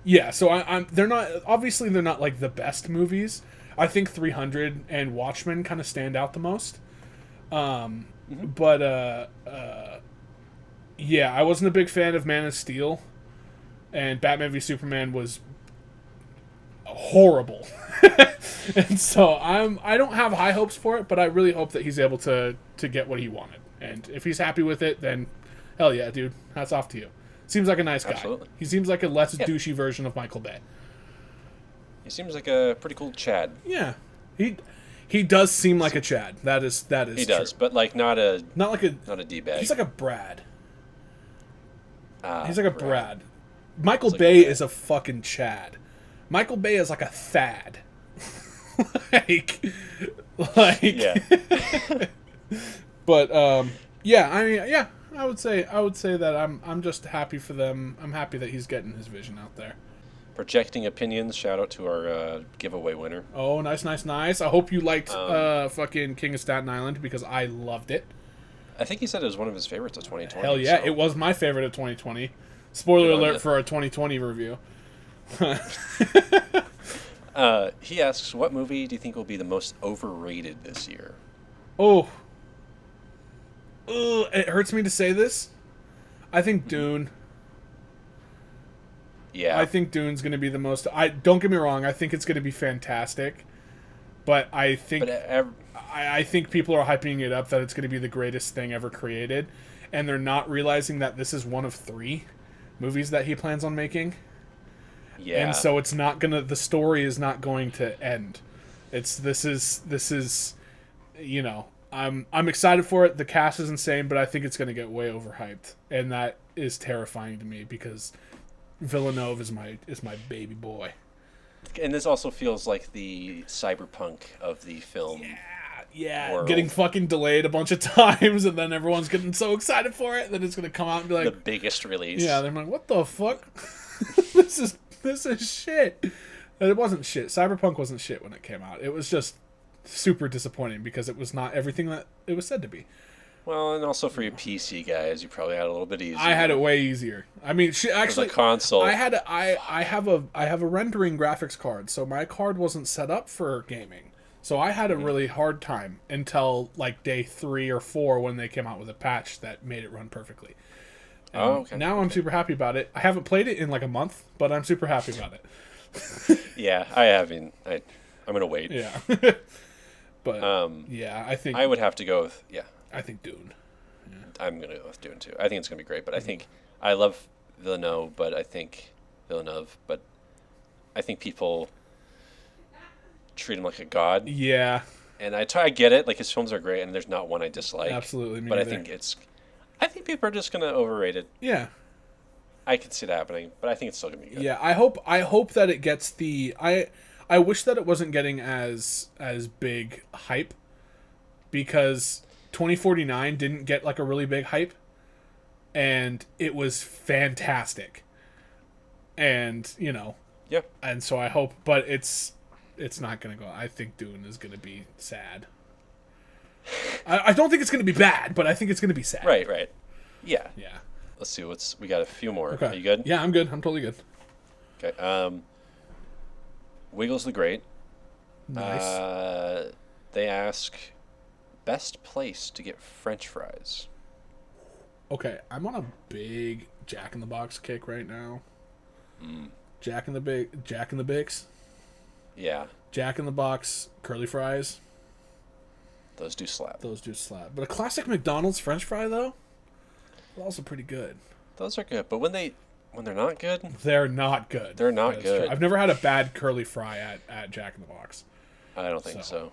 Yeah. So they're not like the best movies. I think 300 and Watchmen kind of stand out the most. Yeah, I wasn't a big fan of Man of Steel, and Batman v Superman was horrible. And so I don't have high hopes for it, but I really hope that he's able to get what he wanted. And if he's happy with it, then hell yeah, dude. Hats off to you. Seems like a nice guy. Absolutely. He seems like a less douchey version of Michael Bay. He seems like a pretty cool Chad. Yeah. He does seem like a Chad. That is He true. does, but like not a D-bag. He's like a Brad. He's like a Brad. Brad. Michael Like Bay Brad. is a fucking Chad. Michael Bay is like a Thad. like Yeah. But I would say that I'm just happy for them. I'm happy that he's getting his vision out there. Projecting opinions. Shout out to our giveaway winner. Oh, nice. I hope you liked fucking King of Staten Island because I loved it. I think he said it was one of his favorites of 2020. Hell yeah, so. It was my favorite of 2020. Spoiler Good on alert ya. for our 2020 review. He asks, what movie do you think will be the most overrated this year? Oh. Ugh, it hurts me to say this. I think Dune. Yeah. I think Dune's going to be the most... Don't get me wrong, I think it's going to be fantastic. But I think... I think people are hyping it up that it's going to be the greatest thing ever created. And they're not realizing that this is one of 3 movies that he plans on making. Yeah. And so it's not going to... The story is not going to end. This is I'm excited for it. The cast is insane, but I think it's going to get way overhyped. And that is terrifying to me because Villeneuve is my baby boy. And this also feels like the cyberpunk of the film. Yeah, world. Getting fucking delayed a bunch of times, and then everyone's getting so excited for it that it's gonna come out and be like The biggest release. Yeah, they're like, what the fuck? This is shit. And it wasn't shit. Cyberpunk wasn't shit when it came out. It was just super disappointing because it was not everything that it was said to be. Well, and also for you PC guys, you probably had it a little bit easier. I had it way easier. I mean, The console. I have a rendering graphics card, so my card wasn't set up for gaming. So I had a really hard time until like day 3 or 4 when they came out with a patch that made it run perfectly. And okay. Now I'm super happy about it. I haven't played it in like a month, but I'm super happy about it. Yeah, I haven't. I'm gonna wait. Yeah. But I think I would have to go with I think Dune. I'm gonna go with Dune too. I think it's gonna be great, but I think I love Villeneuve, but I think people treat him like a god. Yeah. And I get it. Like his films are great, and there's not one I dislike. Absolutely, me but neither. I think people are just gonna overrate it. Yeah. I could see that happening, but I think it's still gonna be good. Yeah, I hope that it gets the I wish that it wasn't getting as big hype, because 2049 didn't get like a really big hype, and it was fantastic. And, Yeah. and so I hope, but it's not going to go. I think Dune is going to be sad. I don't think it's going to be bad, but I think it's going to be sad. Right. Yeah. Yeah. Let's see we got a few more. Okay. Are you good? Yeah, I'm good. I'm totally good. Okay. Wiggles the Great. Nice. They ask best place to get French fries. Okay, I'm on a big Jack in the Box kick right now. Jack in the Bix. Yeah. Jack in the Box curly fries. Those do slap. But a classic McDonald's French fry though, they're also pretty good. Those are good, but when they're not good, they're not good. They're not good. I've never had a bad curly fry at Jack in the Box. I don't think so.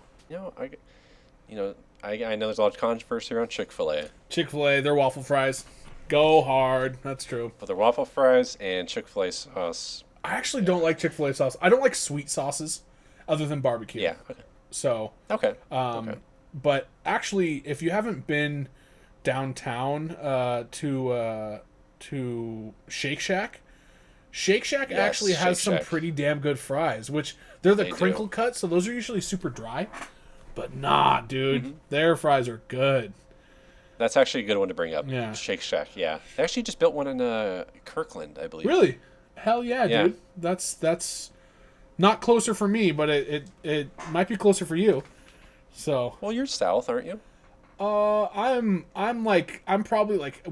I know there's a lot of controversy around Chick-fil-A. Chick-fil-A, their waffle fries go hard. That's true. But their waffle fries and Chick-fil-A sauce. I actually don't like Chick-fil-A sauce. I don't like sweet sauces other than barbecue. Yeah. Okay. So. Okay. But actually, if you haven't been downtown to Shake Shack actually has some pretty damn good fries, which they're the crinkle cut, so those are usually super dry. But nah, dude, their fries are good. That's actually a good one to bring up. Yeah. Shake Shack, yeah. They actually just built one in Kirkland, I believe. Really? Hell yeah, dude. That's not closer for me, but it might be closer for you. So. Well, you're south, aren't you? I'm probably like a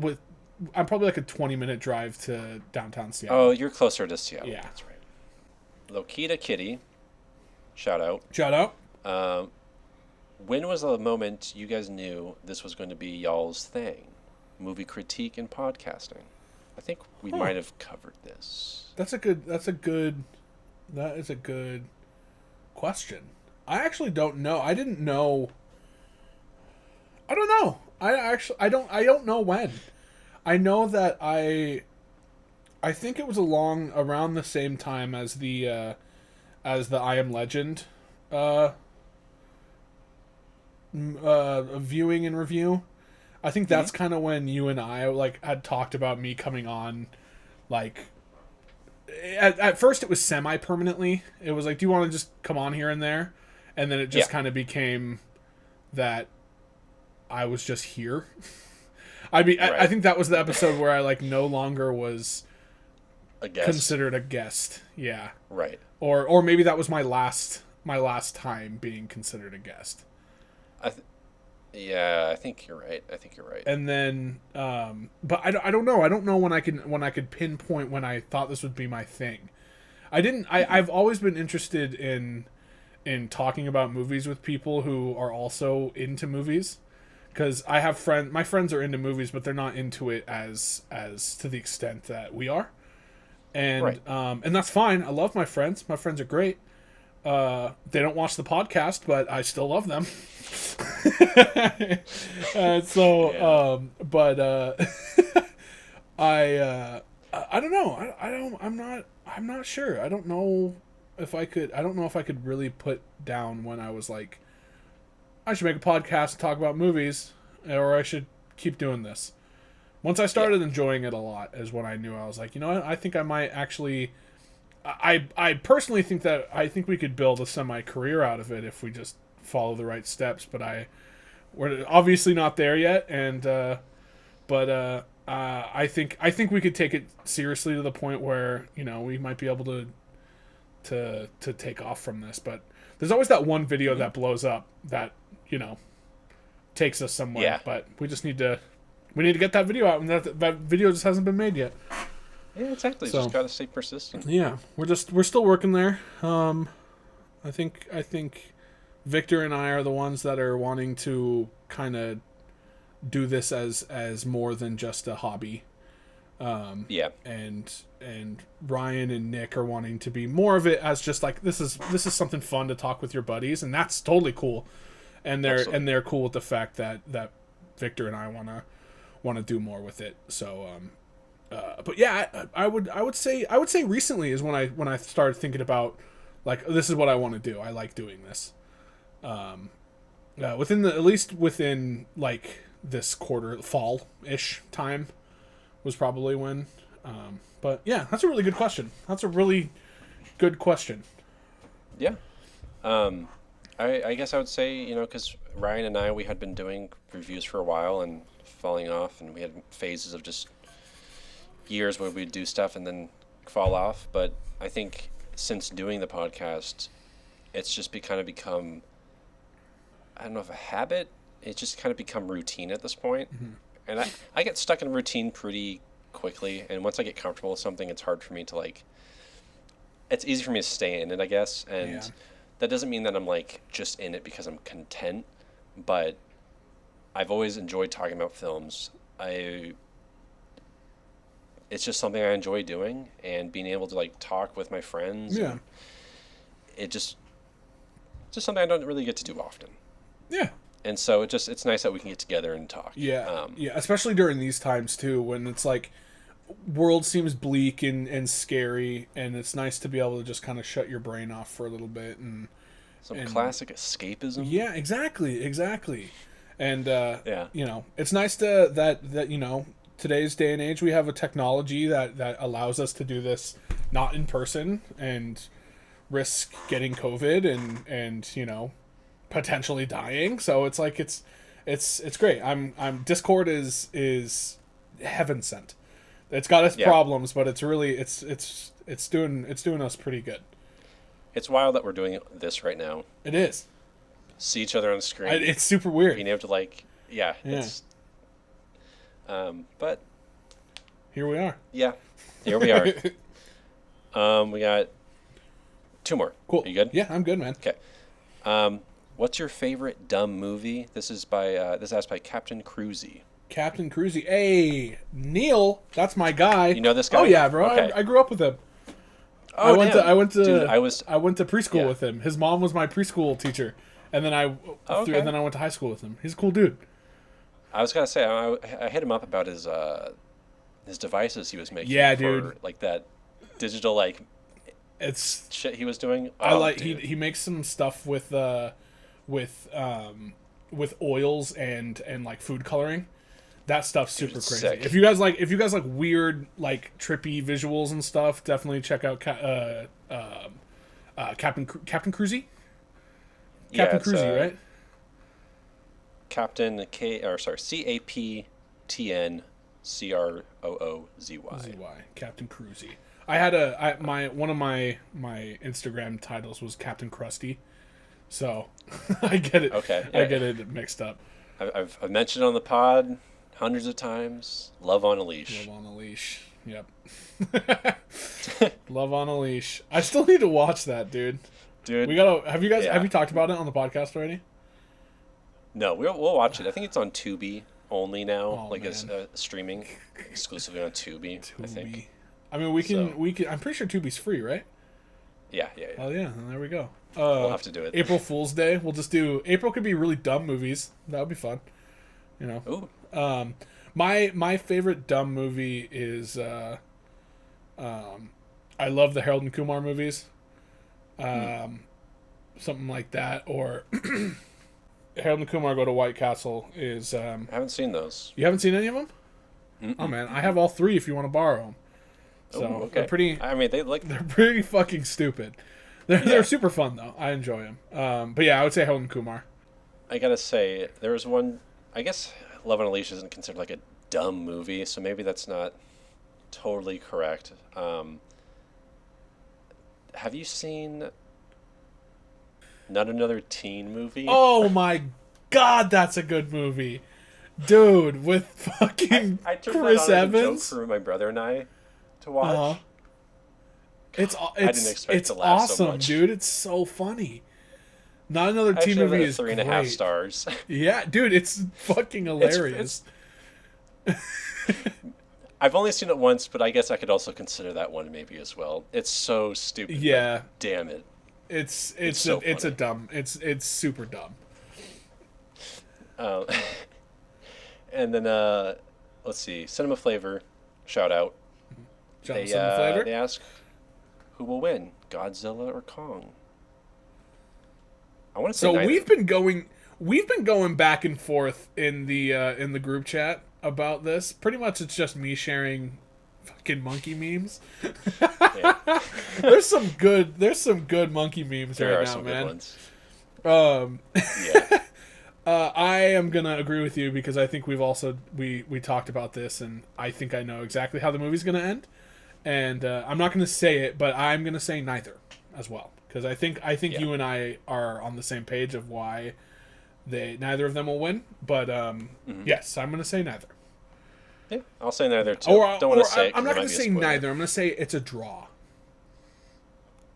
20-minute drive to downtown Seattle. Oh, you're closer to Seattle. Yeah. That's right. Lokita Kitty, shout out. Shout out. When was the moment you guys knew this was going to be y'all's thing? Movie critique and podcasting. I think we might have covered this. That is a good question. I actually don't know. I didn't know. I don't know. I don't know when. I know that I think it was around the same time as the I Am Legend viewing and review. I think that's kind of when you and I had talked about me coming on, at first it was semi-permanently. It was like, do you want to just come on here and there? And then it just kind of became that I was just here. I mean, right. I think that was the episode where I no longer was considered a guest. Yeah. Right. Or maybe that was my last time being considered a guest. I think you're right. And then, but I don't know. I don't know when I could pinpoint when I thought this would be my thing. I've always been interested in talking about movies with people who are also into movies, because I have my friends are into movies, but they're not into it as to the extent that we are. And right. And that's fine. I love my friends. My friends are great. They don't watch the podcast, but I still love them. But I don't know. I'm not sure. I don't know if I could really put down when I was like, I should make a podcast and talk about movies, or I should keep doing this. Once I started enjoying it a lot is when I knew. I was like, you know what? I think I might actually. I personally think that we could build a semi-career out of it if we just follow the right steps. But we're obviously not there yet, and I think we could take it seriously to the point where we might be able to take off from this. But there's always that one video that blows up that takes us somewhere. Yeah. But we need to get that video out, and that video just hasn't been made yet. Yeah, exactly. So, just gotta stay persistent. Yeah, we're still working there. I think Victor and I are the ones that are wanting to kind of do this as more than just a hobby. Yeah. And Ryan and Nick are wanting to be more of it as just like this is something fun to talk with your buddies, and that's totally cool. And they're cool with the fact that Victor and I want to do more with it. So but yeah, I would say recently is when I started thinking about like this is what I want to do. I like doing this. Within like this quarter fall-ish time was probably when. But yeah, that's a really good question. Yeah. I guess I would say, because Ryan and I, we had been doing reviews for a while and falling off, and we had phases of just years where we'd do stuff and then fall off. But I think since doing the podcast, it's just kind of become, I don't know if a habit, it's just kind of become routine at this point. Mm-hmm. And I get stuck in routine pretty quickly, and once I get comfortable with something, it's hard for me to it's easy for me to stay in it, I guess. And that doesn't mean that I'm just in it because I'm content, but I've always enjoyed talking about films. It's just something I enjoy doing, and being able to talk with my friends. Yeah. It just something I don't really get to do often. Yeah. And so it's nice that we can get together and talk. Yeah. Especially during these times too, when it's world seems bleak and scary, and it's nice to be able to just kind of shut your brain off for a little bit and classic escapism. Yeah, exactly. And yeah. It's nice that today's day and age we have a technology that allows us to do this not in person and risk getting COVID and potentially dying. So it's it's great. I'm Discord is heaven sent. It's got its problems, but it's really it's doing us pretty good. It's wild that we're doing this right now. It is. See each other on the screen. It's super weird. Being able to it's but here we are. Yeah. Here we are. We got 2 more. Cool. Are you good? Yeah, I'm good, man. Okay. What's your favorite dumb movie? This is asked by Captain Cruzy. Captain Cruzy. Hey, Neil, that's my guy. You know this guy? Oh yeah, bro. Okay. I grew up with him. Oh, I went to Dude, I went to preschool with him. His mom was my preschool teacher, and then I went to high school with him. He's a cool dude. I was gonna say I hit him up about his devices he was making. Yeah, for, dude. That digital it's shit he was doing. He makes some stuff with oils and food coloring. That stuff's super crazy. Sick. If you guys like weird trippy visuals and stuff, definitely check out Captain Cruzy. Captain Cruzy, right? Captain CAPTN CROOZY. Captain Cruzy. I had one of my Instagram titles was Captain Krusty, so I get it. Okay, I get it mixed up. I've mentioned on the pod hundreds of times. Love on a Leash. Love on a Leash. Yep. Love on a Leash. I still need to watch that, dude. Dude, we gotta. Have you talked about it on the podcast already? No, we'll watch it. I think it's on Tubi only now, as streaming exclusively on Tubi. I think. I mean, we can. I'm pretty sure Tubi's free, right? Yeah. Oh yeah, and there we go. We'll have to do it. April Fool's Day. We'll just do. April could be really dumb movies. That would be fun. Ooh. My favorite dumb movie is I love the Harold and Kumar movies. Something like that, or Harold and Kumar Go to White Castle is. I haven't seen those. You haven't seen any of them? Mm-mm. Oh man, I have all 3 if you want to borrow them. So okay. They're pretty. I mean, they're pretty fucking stupid. They're super fun though. I enjoy them. But yeah, I would say Harold and Kumar. I gotta say, there was one. I guess Love on a Leash isn't considered like a dumb movie, so maybe that's not totally correct. Have you seen Not Another Teen Movie? Oh my god, that's a good movie. Dude, with fucking I turned Chris that on as a Evans. joke for my brother and I to watch. Uh-huh. It's didn't expect it's to laugh so awesome, much. dude. It's so funny. Not Another I Teen actually Movie have is 3.5 great. stars. Yeah, dude, it's fucking hilarious. I've only seen it once, but I guess I could also consider that one maybe as well. It's so stupid. Yeah. Damn it. It's so a dumb. It's super dumb. Um, and then let's see, Cinema Flavor, shout out. Cinema Flavor. They ask, who will win, Godzilla or Kong? I want to say. So neither. we've been going back and forth in the group chat about this. Pretty much, it's just me sharing fucking monkey memes. Yeah. There's some good monkey memes There right are now, some man. good ones. Yeah. I am gonna agree with you because I think we talked about this, and I think I know exactly how the movie's gonna end. And I'm not gonna say it, but I'm gonna say neither as well because I think Yeah. you and I are on the same page of why neither of them will win. But yes, I'm gonna say neither. Yeah, I'll say neither too. Or, Don't want to say. I'm not gonna to say neither. I'm gonna say it's a draw.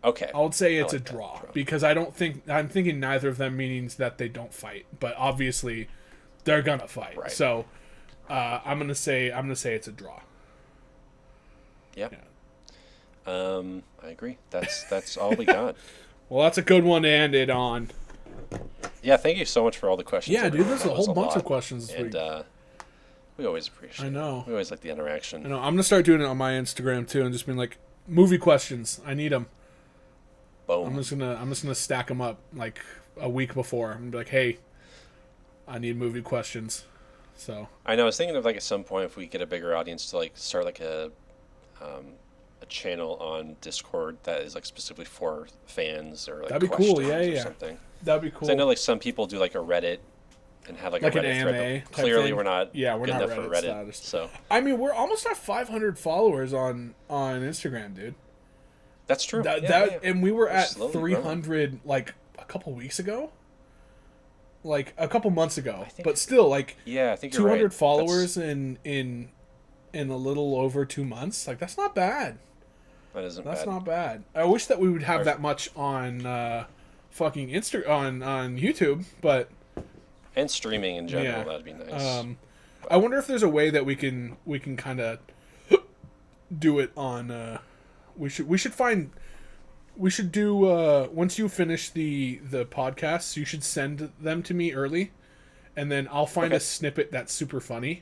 Okay. I would say it's like a that. draw because I'm thinking neither of them means that they don't fight, but obviously they're gonna fight. Right. So I'm gonna say it's a draw. Yeah. I agree. That's all we got. Well, that's a good one to end it on. Yeah, thank you so much for all the questions. Yeah, dude, everyone. there's a That was whole bunch lot. of questions this and week. we always appreciate. I know. It. We always like the interaction. I know. I'm gonna start doing it on my Instagram too, and just being like, movie questions. I need them. Boom. I'm just gonna stack them up like a week before. I'm gonna be like, hey, I need movie questions. So I know. I was thinking of like at some point if we get a bigger audience to like start like a channel on Discord that is like specifically for fans or like that'd be cool. questions Yeah, or yeah. something. That'd be cool. 'Cause I know like some people do like a Reddit and have like a Like an Reddit thread. AMA But type clearly, thing? we're not. Yeah, we're good not enough for Reddit Reddit. status. So I mean, we're almost at 500 followers on Instagram, dude. that's true. And we were at slowly 300 like a couple weeks ago, like a couple months ago. think- But still, like Yeah, I think you're 200 right. followers in a little over 2 months. Like that's not bad. That isn't That's bad. not bad. I wish that we would have Ours- that much on fucking on YouTube, but And streaming in general, Yeah. that'd be nice. I wonder if there's a way that we can kind of do it on. We should do once you finish the podcasts, you should send them to me early, and then I'll find Okay. a snippet that's super funny,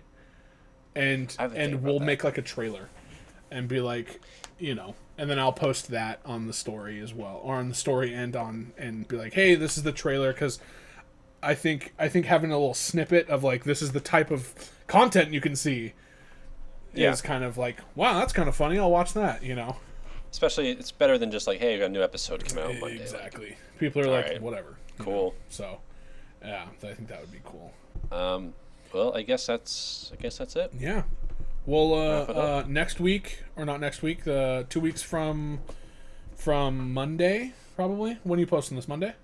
and I have a thing about we'll that. make like a trailer, and be like, and then I'll post that on the story as well, or on the story and be like, hey, this is the trailer because. I think having a little snippet of like this is the type of content you can see Yeah. is kind of like, wow, that's kind of funny. I'll watch that. Especially, it's better than just like, hey, we got a new episode coming out Monday. Exactly. People are like, Alright. whatever. Cool. So, yeah, I think that would be cool. Well, I guess that's it. Yeah. Wrap it Well, up. next week or not next week, 2 weeks from Monday, probably. When are you posting this? Monday?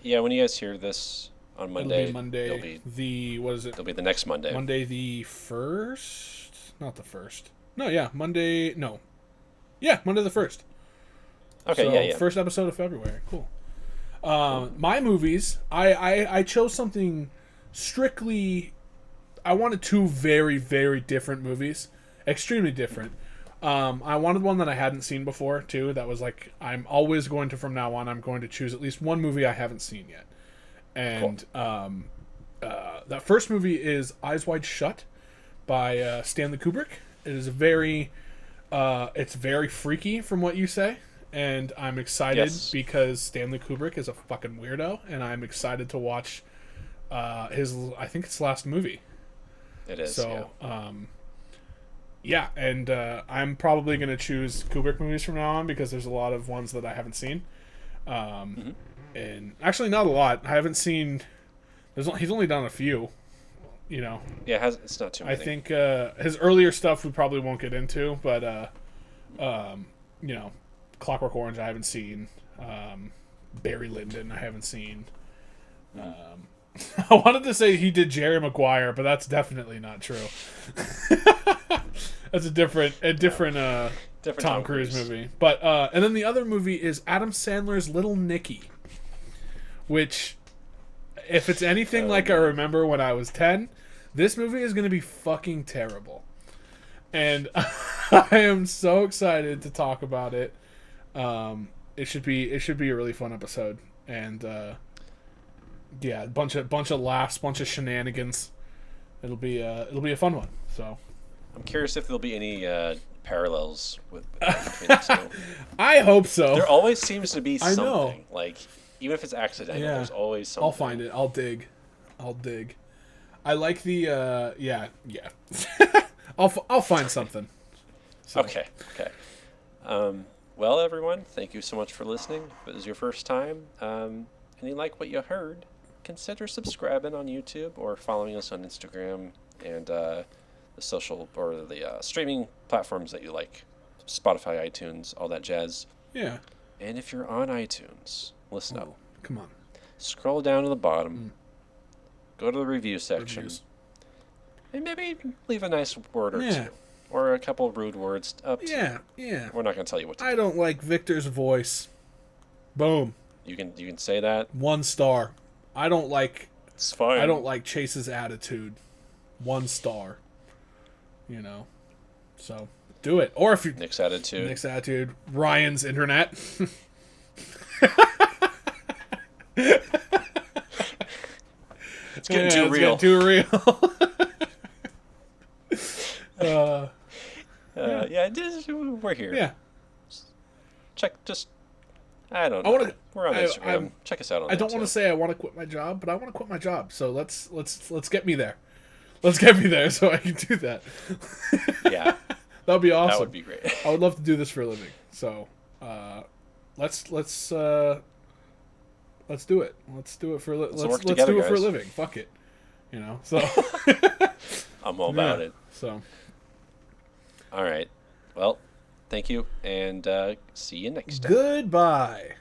Yeah, when you guys hear this on Monday, It'll be Monday. What is it? it'll be the next Monday. Monday the 1st? Not the 1st. No, yeah, Monday. No. Yeah, Monday the 1st. Okay, So, yeah. first episode of February. Cool. My movies, I chose something strictly. I wanted two very, very different movies. Extremely different. I wanted one that I hadn't seen before, too. That was like, I'm always going to, from now on, I'm going to choose at least one movie I haven't seen yet. And that first movie is Eyes Wide Shut by Stanley Kubrick. It is it's very freaky from what you say. And I'm excited Yes. because Stanley Kubrick is a fucking weirdo. And I'm excited to watch I think it's last movie. It is. So, yeah, and I'm probably going to choose Kubrick movies from now on because there's a lot of ones that I haven't seen. And actually, not a lot. I haven't seen He's only done a few. You know. Yeah, it's not too many. I think his earlier stuff we probably won't get into, but you know, Clockwork Orange I haven't seen. Barry Lyndon I haven't seen. I wanted to say he did Jerry Maguire, but that's definitely not true. That's a different Tom Cruise movie. But and then the other movie is Adam Sandler's Little Nicky, which, if it's anything like I remember when I was 10, this movie is going to be fucking terrible. And I am so excited to talk about it. It should be a really fun episode. And yeah, a bunch of laughs, bunch of shenanigans. It'll be a fun one. So I'm curious if there'll be any parallels between the two. I hope so. There always seems to be something. I know. Like, even if it's accidental, Yeah. there's always something. I'll find it. I'll dig. I like the yeah. I'll find something. So. Okay. Well, everyone, thank you so much for listening. If it was your first time, and you like what you heard, consider subscribing on YouTube or following us on Instagram and the social or the streaming platforms that you like, Spotify, iTunes, all that jazz. Yeah. And if you're on iTunes, listen up. Come on. Scroll down to the bottom. Go to the review section. Reviews. And maybe leave a nice word or two. Or a couple of rude words up to. Yeah. We're not going to tell you what to do. I don't like Victor's voice. Boom. You can say that. 1 star. I don't like It's fine. I don't like Chase's attitude. 1 star. You know. So do it. Or if you Nick's attitude. Ryan's internet. It's getting too real. Getting too real. We're here. Yeah. I don't know. We're on Instagram. I'm- Check us out on I that don't want too. to say I want to quit my job, but I want to quit my job. So let's get me there. Let's get me there so I can do that. Yeah. That would be awesome. That would be great. I would love to do this for a living. So, let's do it. Let's do it for let's together, do it for a guys. living. Fuck it. You know. So I'm all about it. So All right. Well, thank you, and see you next time. goodbye.